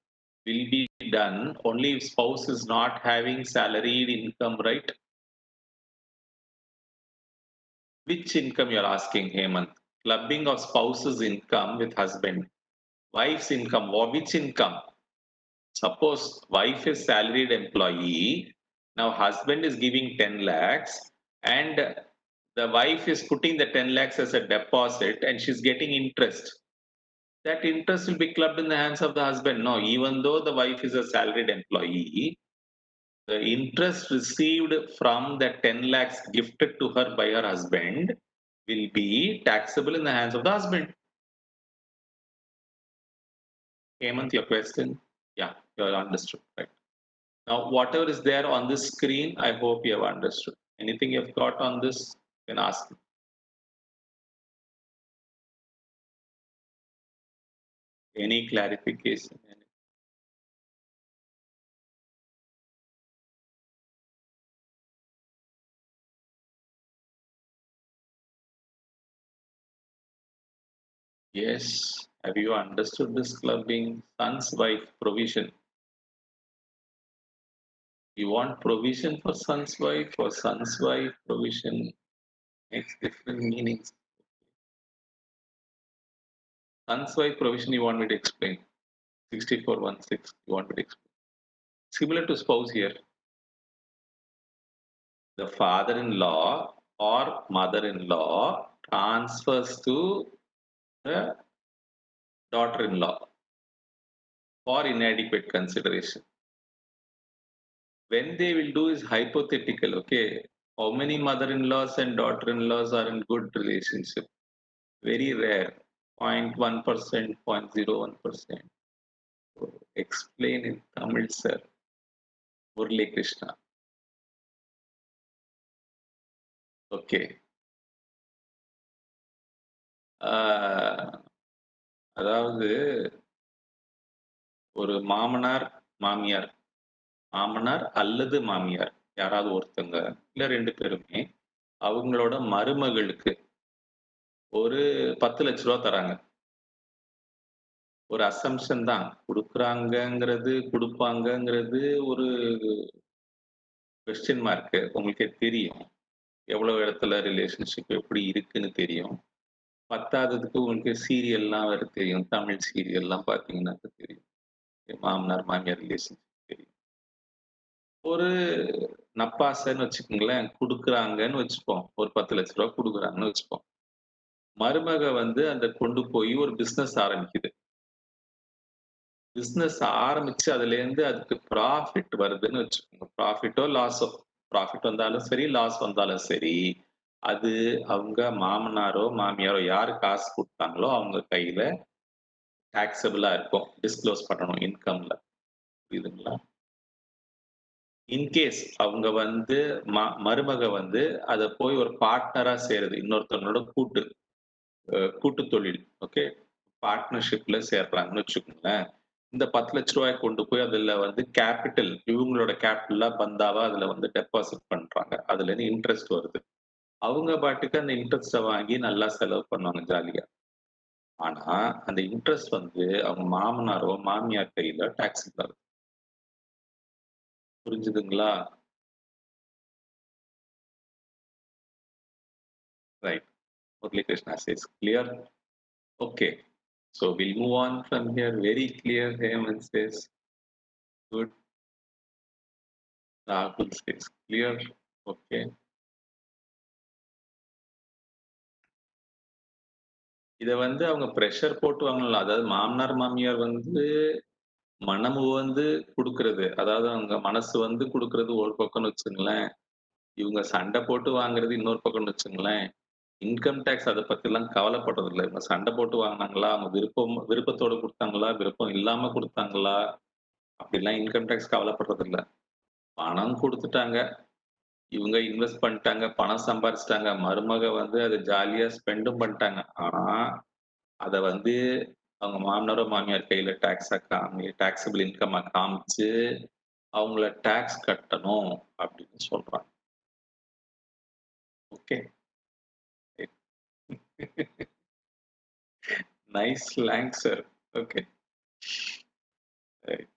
will be done only if spouse is not having salaried income, right? Which income you're asking, Hemant? Clubbing of spouse's income with husband. Wife's income, or which income? Suppose wife is salaried employee, now husband is giving 10 lakhs and the wife is putting the 10 lakhs as a deposit and she's getting interest. That interest will be clubbed in the hands of the husband. No, even though the wife is a salaried employee, the interest received from the 10 lakhs gifted to her by her husband will be taxable in the hands of the husband. Hemant, your question? Yeah, you have understood, right? Now, whatever is there on this screen, I hope you have understood. Anything you've got on this, you can ask me. Any clarification? Yes. Have you understood this clubbing? Son's wife provision. You want provision for son's wife or son's wife provision makes different meanings. Son's wife provision you want me to explain. 6416 you want me to explain. Similar to spouse here. The father-in-law or mother-in-law transfers to the daughter-in-law for inadequate consideration. When they will do is hypothetical, okay? How many mother-in-laws and daughter-in-laws are in good relationship? Very rare, 0.1%, 0.01%. So explain in Tamil, sir. Murli Krishna. Okay. அதாவது ஒரு மாமனார் மாமியார் மாமனார் அல்லது மாமியார் யாராவது ஒருத்தங்க இல்ல ரெண்டு பேருமே அவங்களோட மருமகளுக்கு ஒரு 10 லட்ச ரூவா தராங்க. ஒரு அசம்ப்ஷன் தான். குடுக்குறாங்கங்கிறது, குடுப்பாங்கங்கிறது ஒரு கொஸ்டின் மார்க். உங்களுக்கே தெரியும். எவ்வளவு இடத்துல ரிலேஷன்ஷிப் எப்படி இருக்குன்னு தெரியும். பத்தாததுக்கு உங்களுக்கு சீரியல்லாம் வேற தெரியும். தமிழ் சீரியல்லாம் பார்த்தீங்கன்னாக்க தெரியும். மாமனார், மாமியார் ரிலேஷன்ஷிப் தெரியும். ஒரு நப்பாசைன்னு வச்சுக்கோங்களேன். குடுக்குறாங்கன்னு வச்சுப்போம். ஒரு 10 லட்ச ரூவா குடுக்குறாங்கன்னு வச்சுப்போம். மருமக வந்து அத கொண்டு போய் ஒரு பிசினஸ் ஆரம்பிக்குது. பிசினஸ் ஆரம்பிச்சு அதுலேருந்து அதுக்கு ப்ராஃபிட் வருதுன்னு வச்சுக்கோங்க. ப்ராஃபிட்டோ, லாஸோ. ப்ராஃபிட் வந்தாலும் சரி, லாஸ் வந்தாலும் சரி, அது அவங்க மாமனாரோ, மாமியாரோ யாரு காசு குடுத்தாங்களோ அவங்க கையில டாக்ஸபிளா இருக்கும். டிஸ்க்ளோஸ் பண்ணணும் இன்கம்ல. புரியுதுங்களா? இன்கேஸ் அவங்க வந்து மருமக வந்து அத போய் ஒரு பார்ட்னரா சேருது. இன்னொருத்தவங்களோட கூட்டு தொழில். ஓகே. பார்ட்னர்ஷிப்ல சேர்றாங்கன்னு வச்சுக்கோங்களேன். இந்த 10 லட்ச ரூபாய கொண்டு போய் அதுல வந்து கேப்பிட்டல் இவங்களோட கேப்பிட்டலா பந்தாவா அதுல வந்து டெபாசிட் பண்றாங்க. அதுலேருந்து இன்ட்ரெஸ்ட் வருது. அவங்க பாட்டுக்கு அந்த இன்ட்ரெஸ்ட்ட வாங்கி நல்லா செலவு பண்ணுவாங்க ஜாலியா. ஆனா, அந்த இன்ட்ரெஸ்ட் வந்து அவங்க மாமனாரோ, மாமியார் கையில டாக்ஸபிள் ஆகுது. புரிஞ்சுதுங்களா? Right. Murali Krishna says clear. Okay. So we'll move on from here. Very clear. Hemant says good. Rahul says clear. Okay. இத வந்து அவங்க பிரஷர் போட்டு வாங்கலாம். அதாவது மாமனார், மாமியார் வந்து மனமு வந்து குடுக்குறது. அதாவது அவங்க மனசு வந்து குடுக்குறது ஒரு பக்கம்னு வச்சுக்கங்களேன். இவங்க சண்டை போட்டு வாங்குறது இன்னொரு பக்கம்னு வச்சுக்கங்களேன். இன்கம் டாக்ஸ் அத பத்திலாம் கவலைப்படுறதில்ல. இவங்க சண்டை போட்டு வாங்குனாங்களா? அவங்க விருப்பத்தோட குடுத்தாங்களா? விருப்பம் இல்லாம குடுத்தாங்களா? அப்படிலாம் இன்கம் டாக்ஸ் கவலைப்படுறதில்ல. பணம் குடுத்துட்டாங்க. இவங்க இன்வெஸ்ட் பண்ணிட்டாங்க. பணம் சம்பாரிச்சுட்டாங்க. மருமக வந்து அத ஜாலியா ஸ்பெண்டும் பண்ணிட்டாங்க. ஆனா, அத வந்து அவங்க மாமனாரோ, மாமியார் கையில டாக்ஸபிள் இன்கம்மா காமிச்சு, அவங்கள டாக்ஸ் கட்டணும் அப்படின்னு சொல்றாங்க. Okay. Nice slang sir. Okay. Right.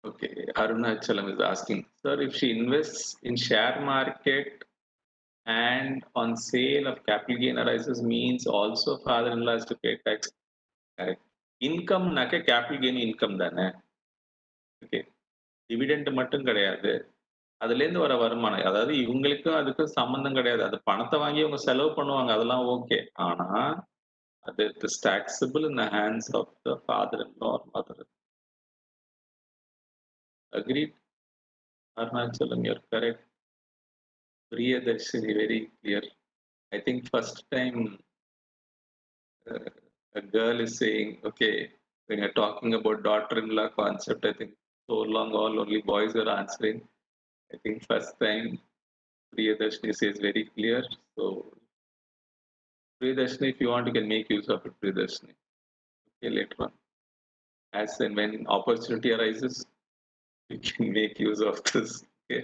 Okay. Arunachalam is asking, sir, if she invests in share market and on sale of capital gain arises means also father-in-law has to pay tax. Correct. Income நாக்க capital gain income தானே. Okay. Dividend மட்டும் கிடையாது. அதுலேருந்து வர வருமானம். அதாவது இவங்களுக்கும் அதுக்கும் சம்மந்தம் கிடையாது. அது பணத்த வாங்கி அவங்க செலவு பண்ணுவாங்க. அதெல்லாம் ஓகே. ஆனா, அது it is taxable in the hands of the father in law or mother. Agreed? Arunachalam, you're correct. Priyadarshini, very clear. I think first time uh, a girl is saying, okay, when you're talking about daughter-in-law concept, I think so long all only boys are answering. I think first time Priyadarshini says very clear. So Priyadarshini, if you want, you can make use of it, Priyadarshini. Okay, later on. As and when opportunity arises, you can make use of this. Okay.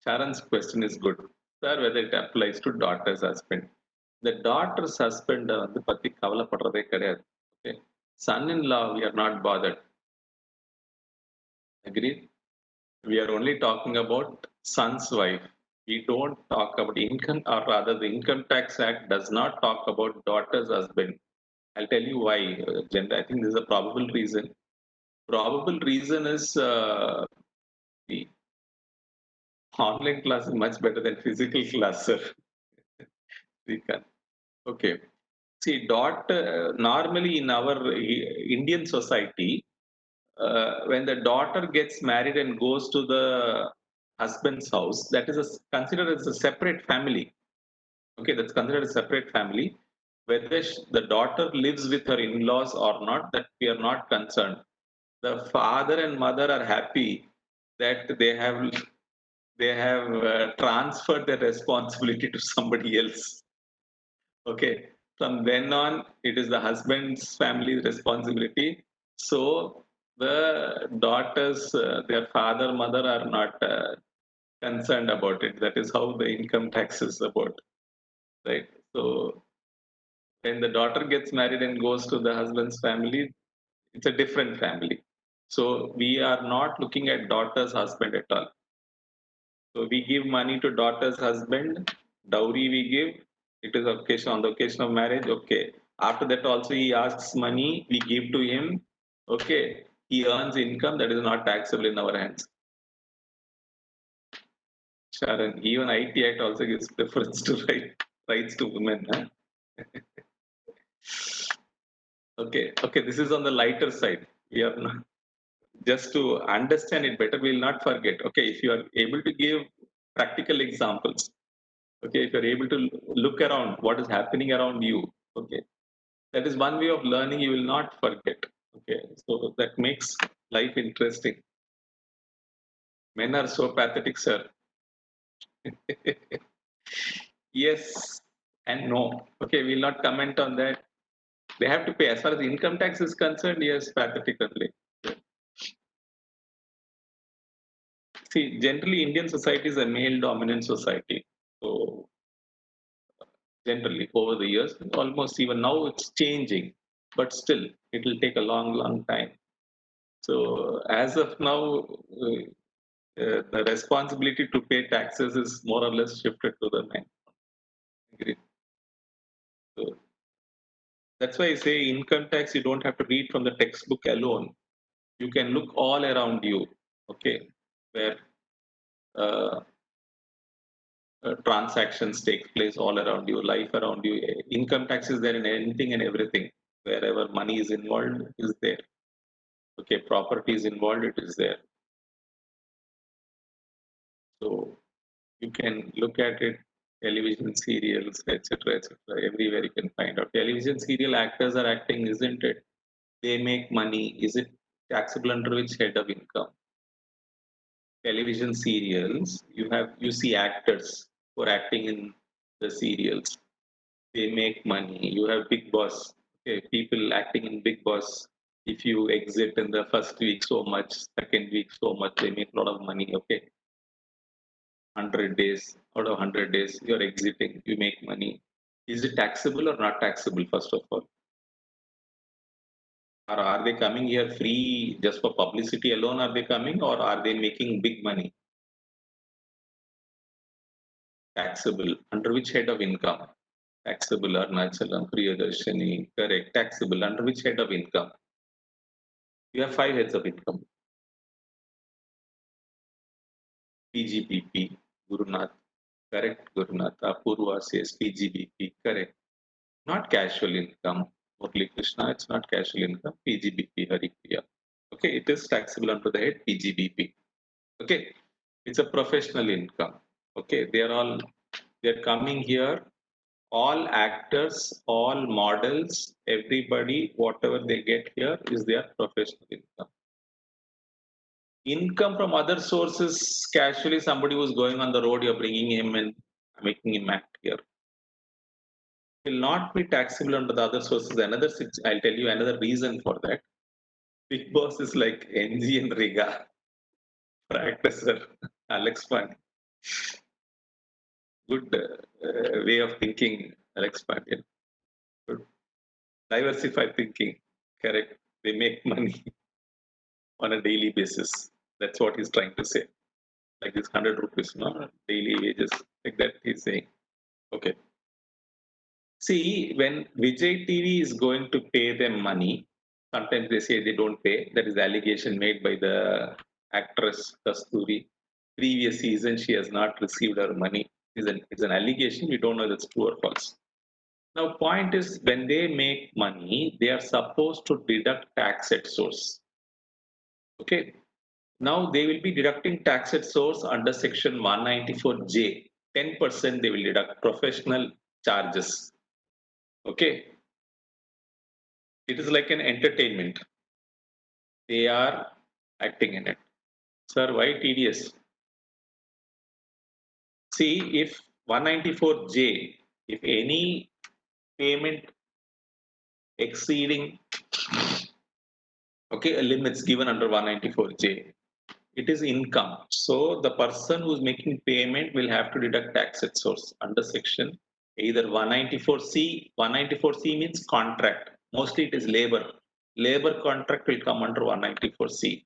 Sharon's question is good. Sir, whether it applies to daughter's husband. The daughter's husband வந்து பத்தி கவலைப்படுறதே கிடையாது. Okay. Son-in-law, we are not bothered. Agreed? We are only talking about son's wife. We don't talk about income, or rather, the Income Tax Act does not talk about daughter's husband. I'll tell you why. I think there's a probable reason. Probable reason is the online class is much better than physical class, sir. We can. Okay. See, normally in our Indian society, when the daughter gets married and goes to the husband's house, that is considered as a separate family. Okay, that's considered a separate family. Whether the daughter lives with her in-laws or not, that we are not concerned. The father and mother are happy that they have transferred the responsibility to somebody else. Okay, from then on, it is the husband's family responsibility. So the daughters, their father, mother are not concerned about it. That is how the income tax is about, right? So when the daughter gets married and goes to the husband's family, it's a different family. So we are not looking at daughter's husband at all. So we give money to daughter's husband, dowry we give. It is occasion on the occasion of marriage. Okay. After that also he asks money, we give to him. Okay. He earns income that is not taxable in our hands. Sharon, even IT Act also gives preference to rights to women. Huh? Okay. Okay. This is on the lighter side. We are not, just to understand it better, we will not forget. Okay. If you are able to give practical examples, okay, if you're able to look around what is happening around you, okay, that is one way of learning you will not forget. Okay, so that makes life interesting. Men are so pathetic, sir. Yes and no. Okay, we'll not comment on that. They have to pay. As far as income tax is concerned, yes, pathetic only. See, generally Indian society is a male dominant society. So generally over the years, almost even now it's changing, but still it will take a long, long time. So as of now, the responsibility to pay taxes is more or less shifted to the men. Agree. So that's why I say income tax, you don't have to read from the textbook alone. You can look all around you, okay, where uh, transactions take place all around you, life around you. Income tax is there in anything and everything. Wherever money is involved, is there. Okay, property is involved, it is there. So you can look at it, television serials, etc., etc. Everywhere you can find out. Television serial actors are acting, isn't it? They make money. Is it taxable under which head of income? Television serials, you see actors who are acting in the serials. They make money. You have Big Boss. Okay, people acting in Big Boss. If you exit in the first week so much, second week so much, they make a lot of money. Okay, 100 days, out of 100 days, you're exiting, you make money. Is it taxable or not taxable, first of all? Or are they coming here free just for publicity alone? Are they coming or are they making big money? Taxable. Under which head of income? Taxable, Arnachalam, Priyadarshini, correct. Taxable. Under which head of income? You have 5 heads of income. PGBP, Gurunath, correct. Gurunath, Apurva says PGBP, correct. Not casual income. Murli Krishna, it's not casual income. PGBP, Haripriya. Okay, it is taxable under the head PGBP. Okay, it's a professional income. Okay, they're coming here. All actors, all models, everybody, whatever they get here is their professional income. Income from other sources, casually somebody who's going on the road, you're bringing him and making him act here. Will not be taxable under the other sources. I'll tell you another reason for that. Big Boss is like NG and Riga practicer, Alex Pandey. Good way of thinking, Alex Pandey. Good. Diversified thinking. Correct. They make money on a daily basis. That's what he's trying to say. Like this 100 rupees, no? Daily wages. Like that he's saying. Okay. See, when Vijay TV is going to pay them money, sometimes they say they don't pay. That is the allegation made by the actress Kasturi. Previous season, she has not received her money. It's an allegation. We don't know if it's true or false. Now, point is when they make money, they are supposed to deduct tax at source. Okay. Now they will be deducting tax at source under section 194J. 10% they will deduct professional charges. Okay. It is like an entertainment. They are acting in it. Sir, why tedious? See, if 194J, if any payment exceeding, Okay, limits given under 194J. It is income. So the person who's making payment will have to deduct tax at source under section either 194C. 194C means contract. Mostly it is labor. Labor contract will come under 194C.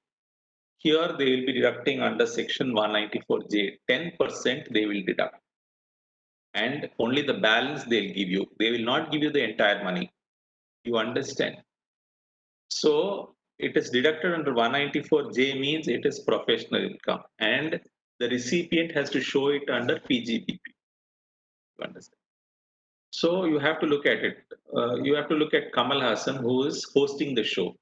Here they will be deducting under section 194J. 10% they will deduct. And only the balance they'll give you. They will not give you the entire money. You understand? So it is deducted under 194J means it is professional income and the recipient has to show it under PGBP. You understand? So you have to look at it. You have to look at Kamal Hassan who is hosting the show.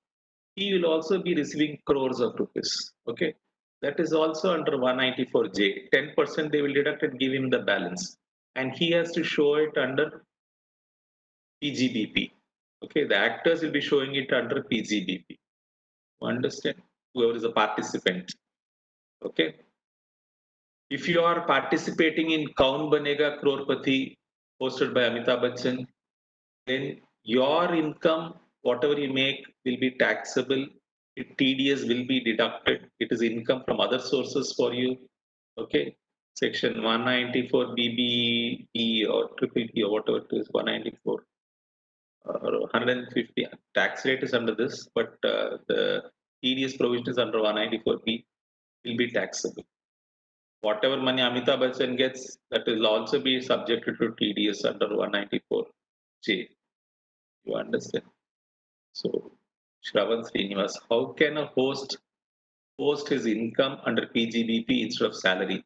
He will also be receiving crores of rupees. Okay. That is also under 194J. 10% they will deduct and give him the balance. And he has to show it under PGBP. Okay. The actors will be showing it under PGBP. Understand? Whoever is a participant. Okay. If you are participating in Kaun Banega Crorepati hosted by Amitabh Bachchan, then your income, whatever you make, will be taxable. TDS will be deducted. It is income from other sources for you. Okay. Section 194 BBE or triple P or whatever it is, 194 or 150. Tax rate is under this, but the TDS provision is under 194B will be taxable. Whatever money Amitabh Bachchan gets, that will also be subjected to TDS under 194J. You understand? So, Shravan Srinivas, how can a host post his income under PGBP instead of salary?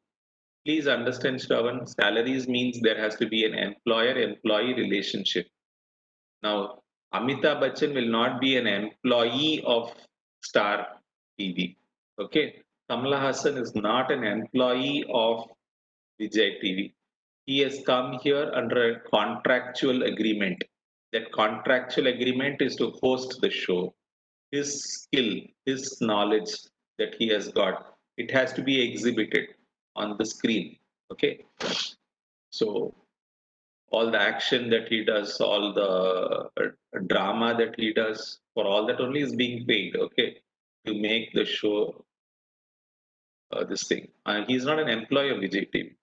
Please understand, Shravan, salaries means there has to be an employer-employee relationship. Now, Amitabh Bachchan will not be an employee of Star TV. Okay, Kamala Hassan is not an employee of Vijay TV. He has come here under a contractual agreement. That contractual agreement is to host the show. His skill, his knowledge that he has got, it has to be exhibited on the screen. Okay, so all the action that he does, all the drama that he does, for all that only is being paid. Okay, to make the show this thing. He's not an employee of Vijay TV.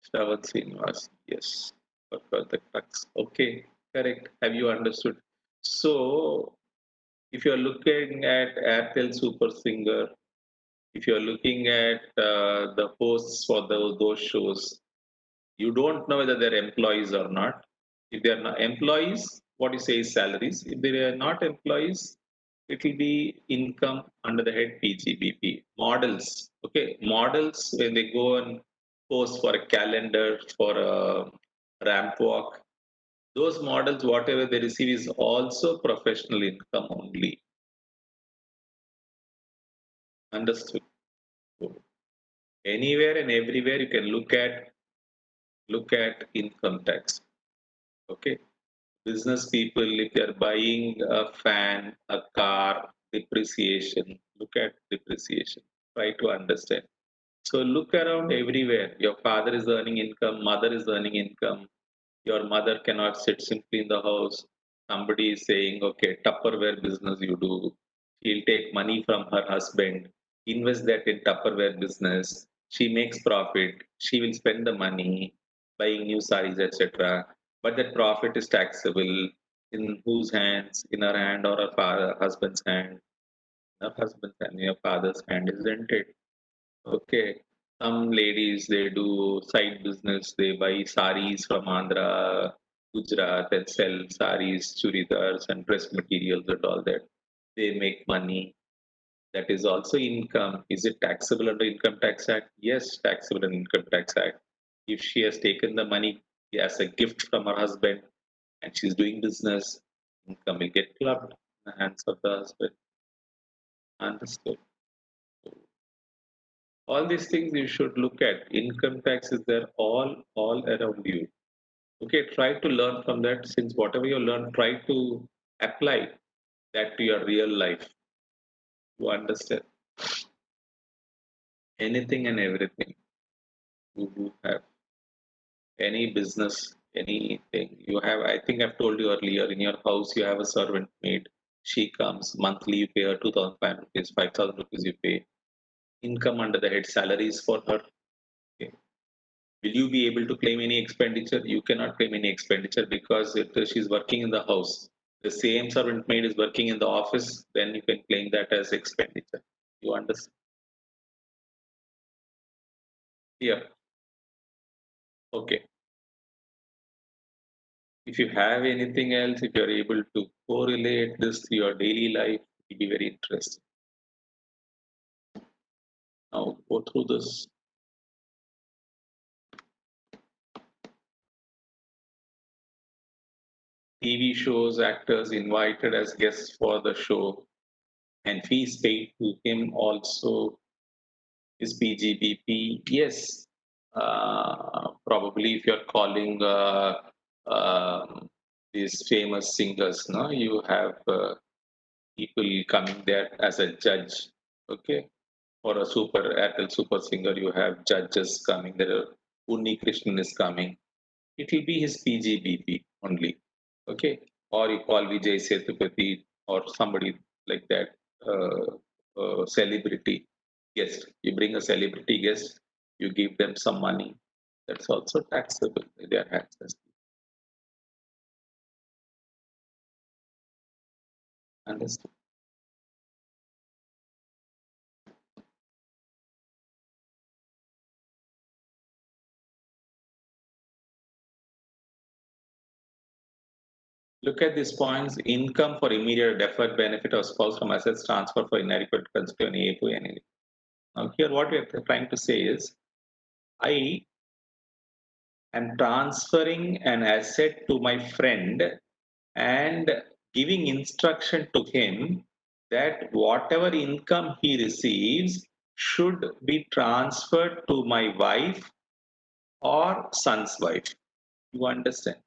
Shravan Srinivas, yes, for the tax. Okay, correct. Have you understood? So, if you're looking at Airtel Super Singer, if you're looking at the hosts for those shows, you don't know whether they're employees or not. If they're not employees, what you say is salaries. If they are not employees, it will be income under the head PGBP. Models, okay, models when they go and post for a calendar, for a ramp walk, those models, whatever they receive is also professional income only. Understood? So anywhere and everywhere you can look at income tax. Okay. Business people, if they're buying a fan, a car, depreciation, look at depreciation. Try to understand. So look around everywhere. Your father is earning income, mother is earning income. Your mother cannot sit simply in the house. Somebody is saying, okay, Tupperware business you do. She'll take money from her husband, invest that in Tupperware business. She makes profit. She will spend the money buying new saris, etc. But that profit is taxable. In whose hands? In her hand or her husband's hand? Her husband's hand, your father's hand, isn't it? Okay. Some ladies they do side business. They buy saris from Andhra, Gujarat, and sell saris, churidars, and dress materials and all that. They make money. That is also income. Is it taxable under Income Tax Act? Yes, taxable under Income Tax Act. If she has taken the money as a gift from her husband and she's doing business, income will get clubbed in the hands of the husband. Understood. All these things you should look at. Income tax is there all around you. Okay, try to learn from that. Since whatever you learn, try to apply that to your real life. You understand anything and everything. You have any business, anything you have. I think I've told you earlier, in your house you have a servant maid. She comes monthly, you pay her 2,500 rupees, 5,000 rupees you pay. Income under the head salaries for her. Okay. Will you be able to claim any expenditure? You cannot claim any expenditure because if she's working in the house, the same servant maid is working in the office, then you can claim that as expenditure. You understand? Yeah. Okay. If you have anything else, if you're able to correlate this to your daily life, it'll be very interesting. Now go through this. TV shows, actors invited as guests for the show, and fees paid to him also is PGBP. Yes, probably if you're calling these famous singers, no, you have people coming there as a judge. Okay, for a super Airtel super singer, you have judges coming there. Unni Krishnan is coming. It will be his PGBP only. Okay, or you call Vijay Sethupathi or somebody like that, celebrity guest. You bring a celebrity guest, you give them some money. That's also taxable in their hands. Understand? Look at these points: income for immediate deferred benefit of spouse from assets transfer for inadequate constituent APO and now here what we are trying to say is I am transferring an asset to my friend and giving instruction to him that whatever income he receives should be transferred to my wife or son's wife. You understand?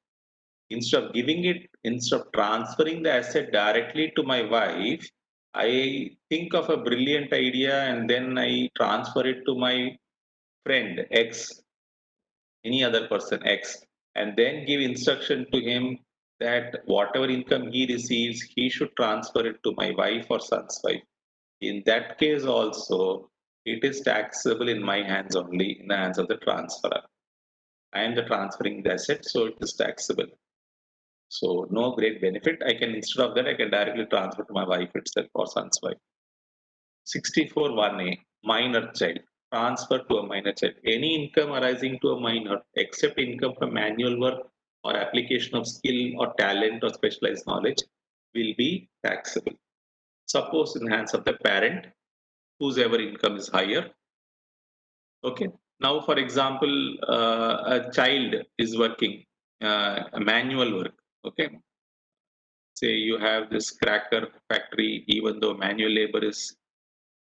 Instead of transferring the asset directly to my wife, I think of a brilliant idea and then I transfer it to my friend X, any other person X, and then give instruction to him that whatever income he receives, he should transfer it to my wife or son's wife. In that case, also, it is taxable in my hands only, in the hands of the transferor. I am the transferring the asset, so it is taxable. So, no great benefit. I can, instead of that, I can directly transfer to my wife itself or son's wife. 64 1A, minor child. Transfer to a minor child. Any income arising to a minor, except income from manual work or application of skill or talent or specialized knowledge, will be taxable. Suppose in the hands of the parent, whose ever income is higher. Okay. Now, for example, a child is working a manual work. Okay. Say you have this cracker factory, even though manual labor is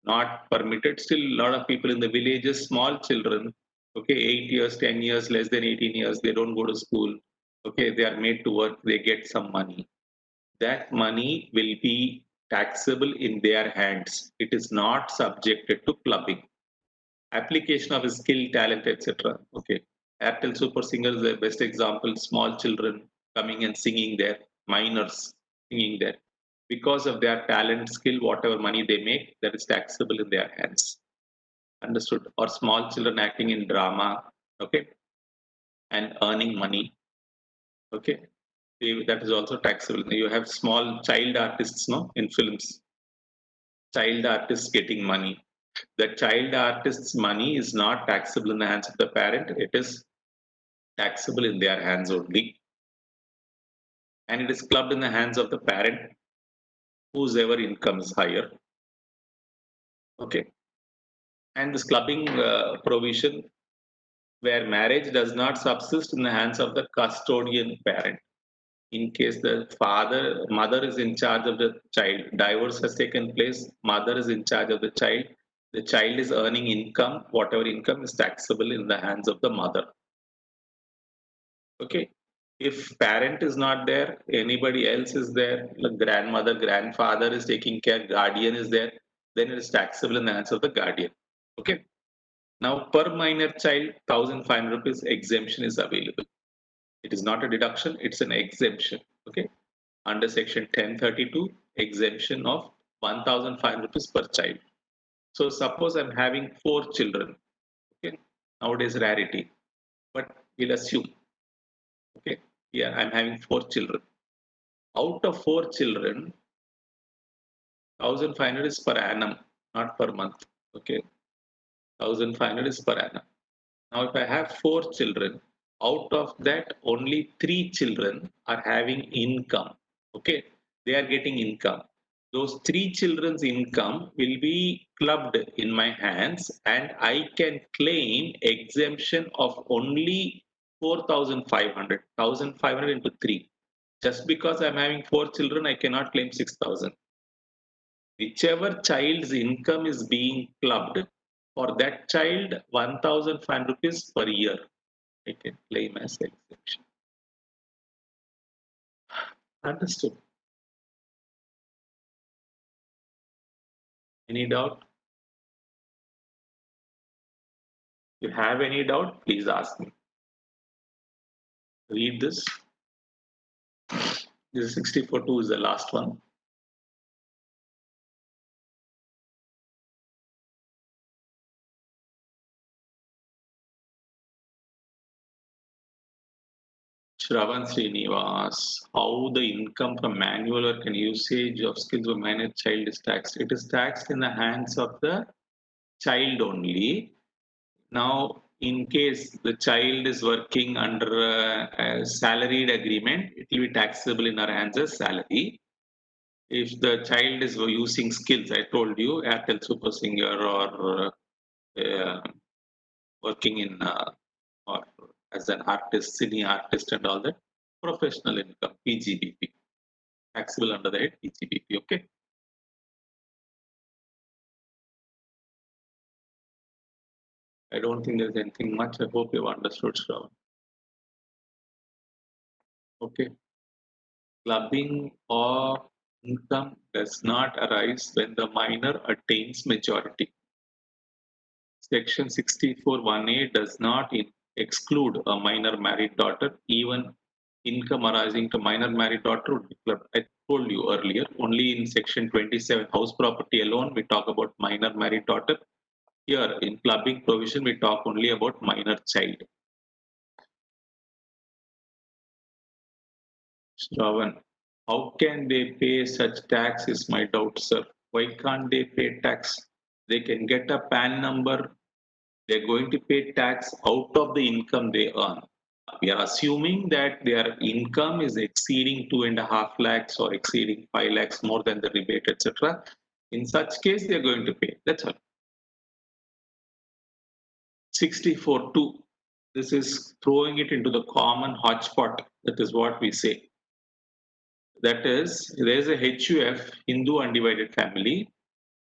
not permitted. Still, a lot of people in the villages, small children, okay, 8 years, 10 years, less than 18 years, they don't go to school. Okay, they are made to work, they get some money. That money will be taxable in their hands. It is not subjected to clubbing. Application of skill, talent, etc. Okay, Airtel Super Singer is the best example. Small children coming and singing there, minors singing there. Because of their talent, skill, whatever money they make, that is taxable in their hands. Understood? Or small children acting in drama, okay, and earning money, okay. That is also taxable. You have small child artists, no, in films. Child artists getting money. The child artist's money is not taxable in the hands of the parent. It is taxable in their hands only, and it is clubbed in the hands of the parent, whose ever income is higher. Okay, and this clubbing provision where marriage does not subsist in the hands of the custodian parent. In case the mother is in charge of the child, divorce has taken place, mother is in charge of the child is earning income, whatever income is taxable in the hands of the mother. Okay. If parent is not there, anybody else is there, like grandmother, grandfather is taking care, guardian is there, then it is taxable in the hands of the guardian. Okay. Now, per minor child, 1,500 rupees exemption is available. It is not a deduction, it's an exemption. Okay. Under section 1032, exemption of 1,500 rupees per child. So suppose I'm having 4 children. Okay, nowadays rarity, but we'll assume. Okay, yeah, I'm having 4 children. Out of 4 children, 1,500 is per annum, not per month. Okay, 1,500 is per annum. Now, if I have 4 children, out of that, only 3 children are having income. Okay, they are getting income. Those 3 children's income will be clubbed in my hands, and I can claim exemption of only 4,500. 1,500 into 3. Just because I'm having 4 children, I cannot claim 6,000. Whichever child's income is being clubbed, for that child, 1,500 rupees per year I can claim as exemption. Understood. Any doubt? If you have any doubt, please ask me. Read this. This is 64.2 is the last one. Shravan Srinivas, how the income from manual work and usage of skills of minor child is taxed? It is taxed in the hands of the child only. Now, in case the child is working under a salaried agreement, it will be taxable in our hands as salary. If the child is using skills, I told you, Airtel Super Singer or working in or as an artist, cine artist, and all that, professional income, PGBP, taxable under the head PGBP. Okay. I don't think there's anything much. I hope you've understood, Shravan. Okay. Clubbing of income does not arise when the minor attains majority. Section 64(1)(a) does not exclude a minor married daughter. Even income arising to minor married daughter would be clubbed. I told you earlier, only in section 27, house property alone, we talk about minor married daughter. Here, in clubbing provision, we talk only about minor child. Shravan, how can they pay such tax is my doubt, sir. Why can't they pay tax? They can get a PAN number. They're going to pay tax out of the income they earn. We are assuming that their income is exceeding 2.5 lakhs or exceeding 5 lakhs more than the rebate, etc. In such case, they are going to pay. That's all. 64.2. This is throwing it into the common hotspot. That is what we say. That is, there is a HUF, Hindu undivided family.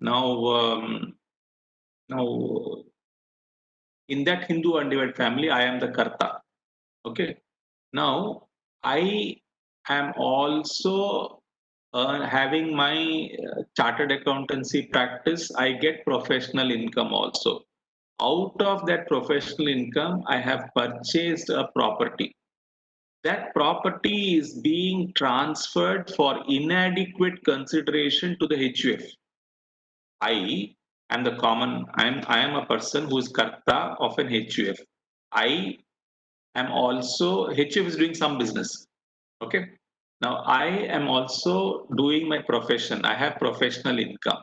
Now, now in that Hindu undivided family, I am the Karta. Okay. Now, I am also having my chartered accountancy practice. I get professional income also. Out of that professional income, I have purchased a property. That property is being transferred for inadequate consideration to the HUF. I am the common, I am a person who is Karta of an HUF. I am also, HUF is doing some business. Okay. Now I am also doing my profession. I have professional income.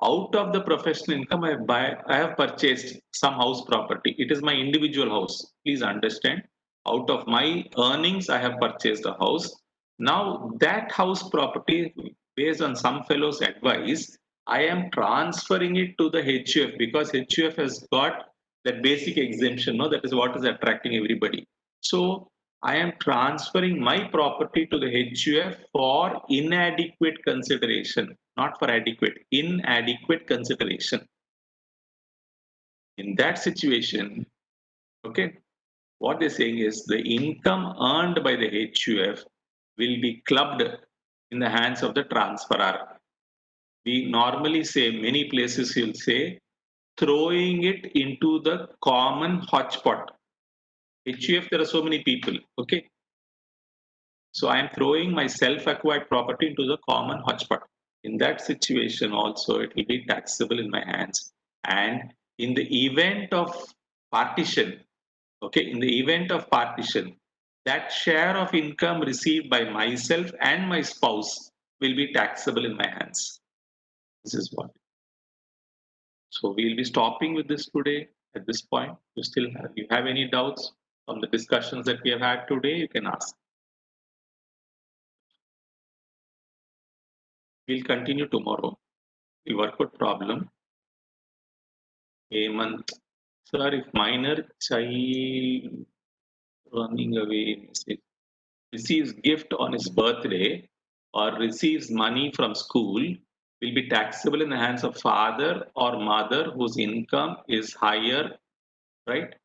Out of the professional income, I have purchased some house property. It is my individual house. Please understand. Out of my earnings, I have purchased a house. Now that house property, based on some fellow's advice, I am transferring it to the HUF because HUF has got that basic exemption. No, that is what is attracting everybody. So I am transferring my property to the HUF for inadequate consideration, not for adequate, inadequate consideration. In that situation, okay, what they're saying is the income earned by the HUF will be clubbed in the hands of the transferor. We normally say, many places you'll say, throwing it into the common hotspot. HUF, there are so many people, okay? So I am throwing my self-acquired property into the common hodgepodge. In that situation also, it will be taxable in my hands. And in the event of partition, okay, in the event of partition, that share of income received by myself and my spouse will be taxable in my hands. This is what. So we'll be stopping with this today at this point. You have any doubts on the discussions that we have had today, you can ask. We'll continue tomorrow. We work out problem. A month. Sir, if minor child running away receives gift on his birthday or receives money from school will be taxable in the hands of father or mother whose income is higher, right?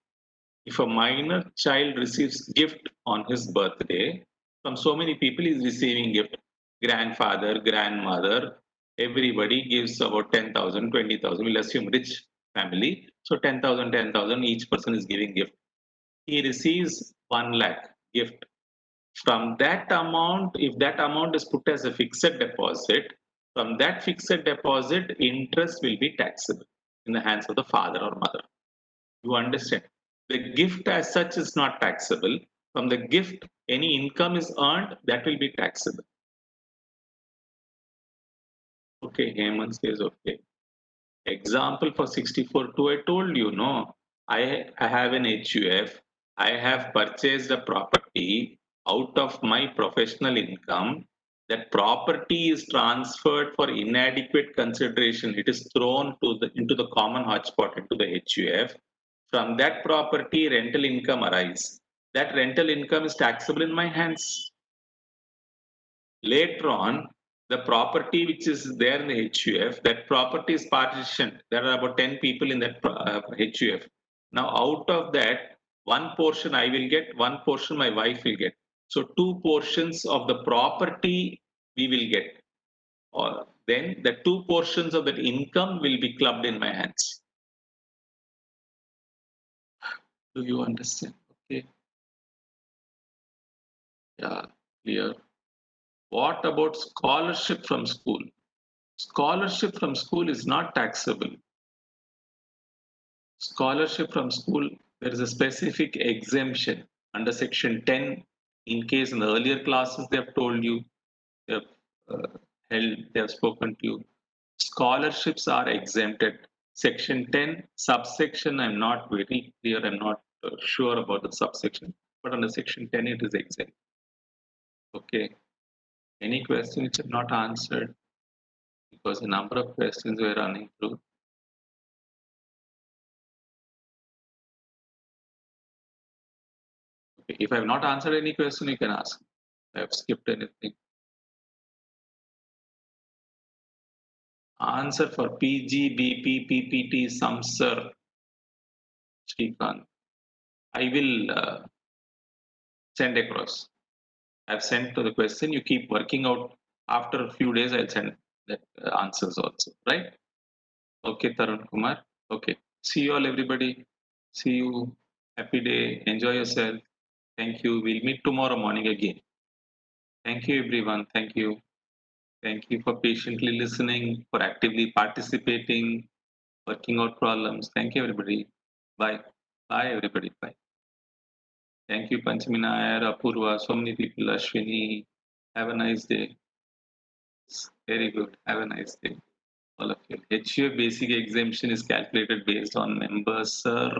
If a minor child receives gift on his birthday from so many people, he is receiving gift. Grandfather, grandmother, everybody gives about 10,000, 20,000. We'll assume rich family. So 10,000, 10,000, each person is giving gift. He receives 1 lakh gift. From that amount, if that amount is put as a fixed deposit, from that fixed deposit, interest will be taxable in the hands of the father or mother. You understand? The gift as such is not taxable. From the gift, any income is earned, that will be taxable. Okay, Hemant says okay. Example for 64.2, I told you, no. I have an HUF. I have purchased a property out of my professional income. That property is transferred for inadequate consideration. It is thrown into the common hotspot, into the HUF. From that property, rental income arises. That rental income is taxable in my hands. Later on, the property which is there in the HUF, that property is partitioned. There are about 10 people in that HUF. Now, out of that, one portion I will get, one portion my wife will get. So, two portions of the property we will get. Or then the two portions of that income will be clubbed in my hands. Do you understand? Okay. Yeah, clear. What about scholarship from school? Scholarship from school is not taxable. Scholarship from school, there is a specific exemption under section 10. In case in the earlier classes they have told you, they have they have spoken to you. Scholarships are exempted. Section 10, subsection, I'm not very clear, I'm not sure about the subsection, but under section 10 it is exempt. Okay. Any question which are not answered? Because a number of questions were running through. Okay. If I have not answered any question, you can ask. I have skipped anything. Answer for PG, BP, PPT, Samsar, Srikanth. I will send across. I've sent to the question. You keep working out. After a few days, I'll send the answers also. Right? Okay, Tarun Kumar. Okay. See you all, everybody. See you. Happy day. Enjoy yourself. Thank you. We'll meet tomorrow morning again. Thank you, everyone. Thank you. Thank you for patiently listening, for actively participating, working out problems. Thank you, everybody. Bye. Bye, everybody. Bye. Thank you, Panchami Nair, Apurva, so many people, Ashwini. Have a nice day. Very good. Have a nice day. All of you. HUF basic exemption is calculated based on members, sir.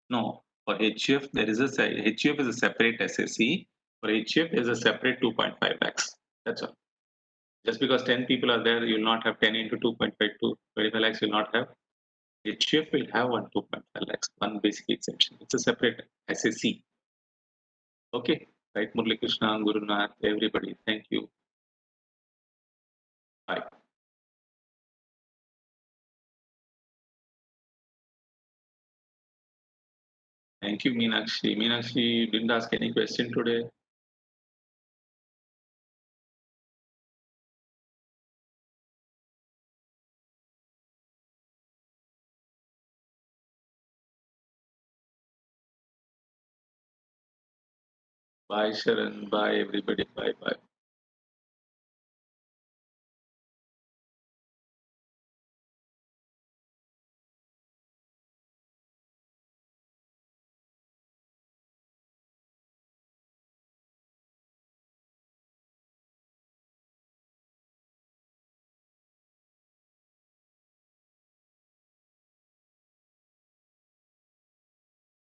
No, for HUF, HUF is a separate SSE. For HUF, there's a separate 2.5 lakhs. That's all. Just because 10 people are there, you'll not have 10 into 2.5 to 25 lakhs, you'll not have. HUF will have 2.5 lakhs, one basic exemption. It's a separate SSE. Okay, right, Murli Krishna, Gurunath, everybody, thank you. Bye. Thank you, Meenakshi. Meenakshi didn't ask any question today. Bye, Sharon. Bye, everybody. Bye, bye.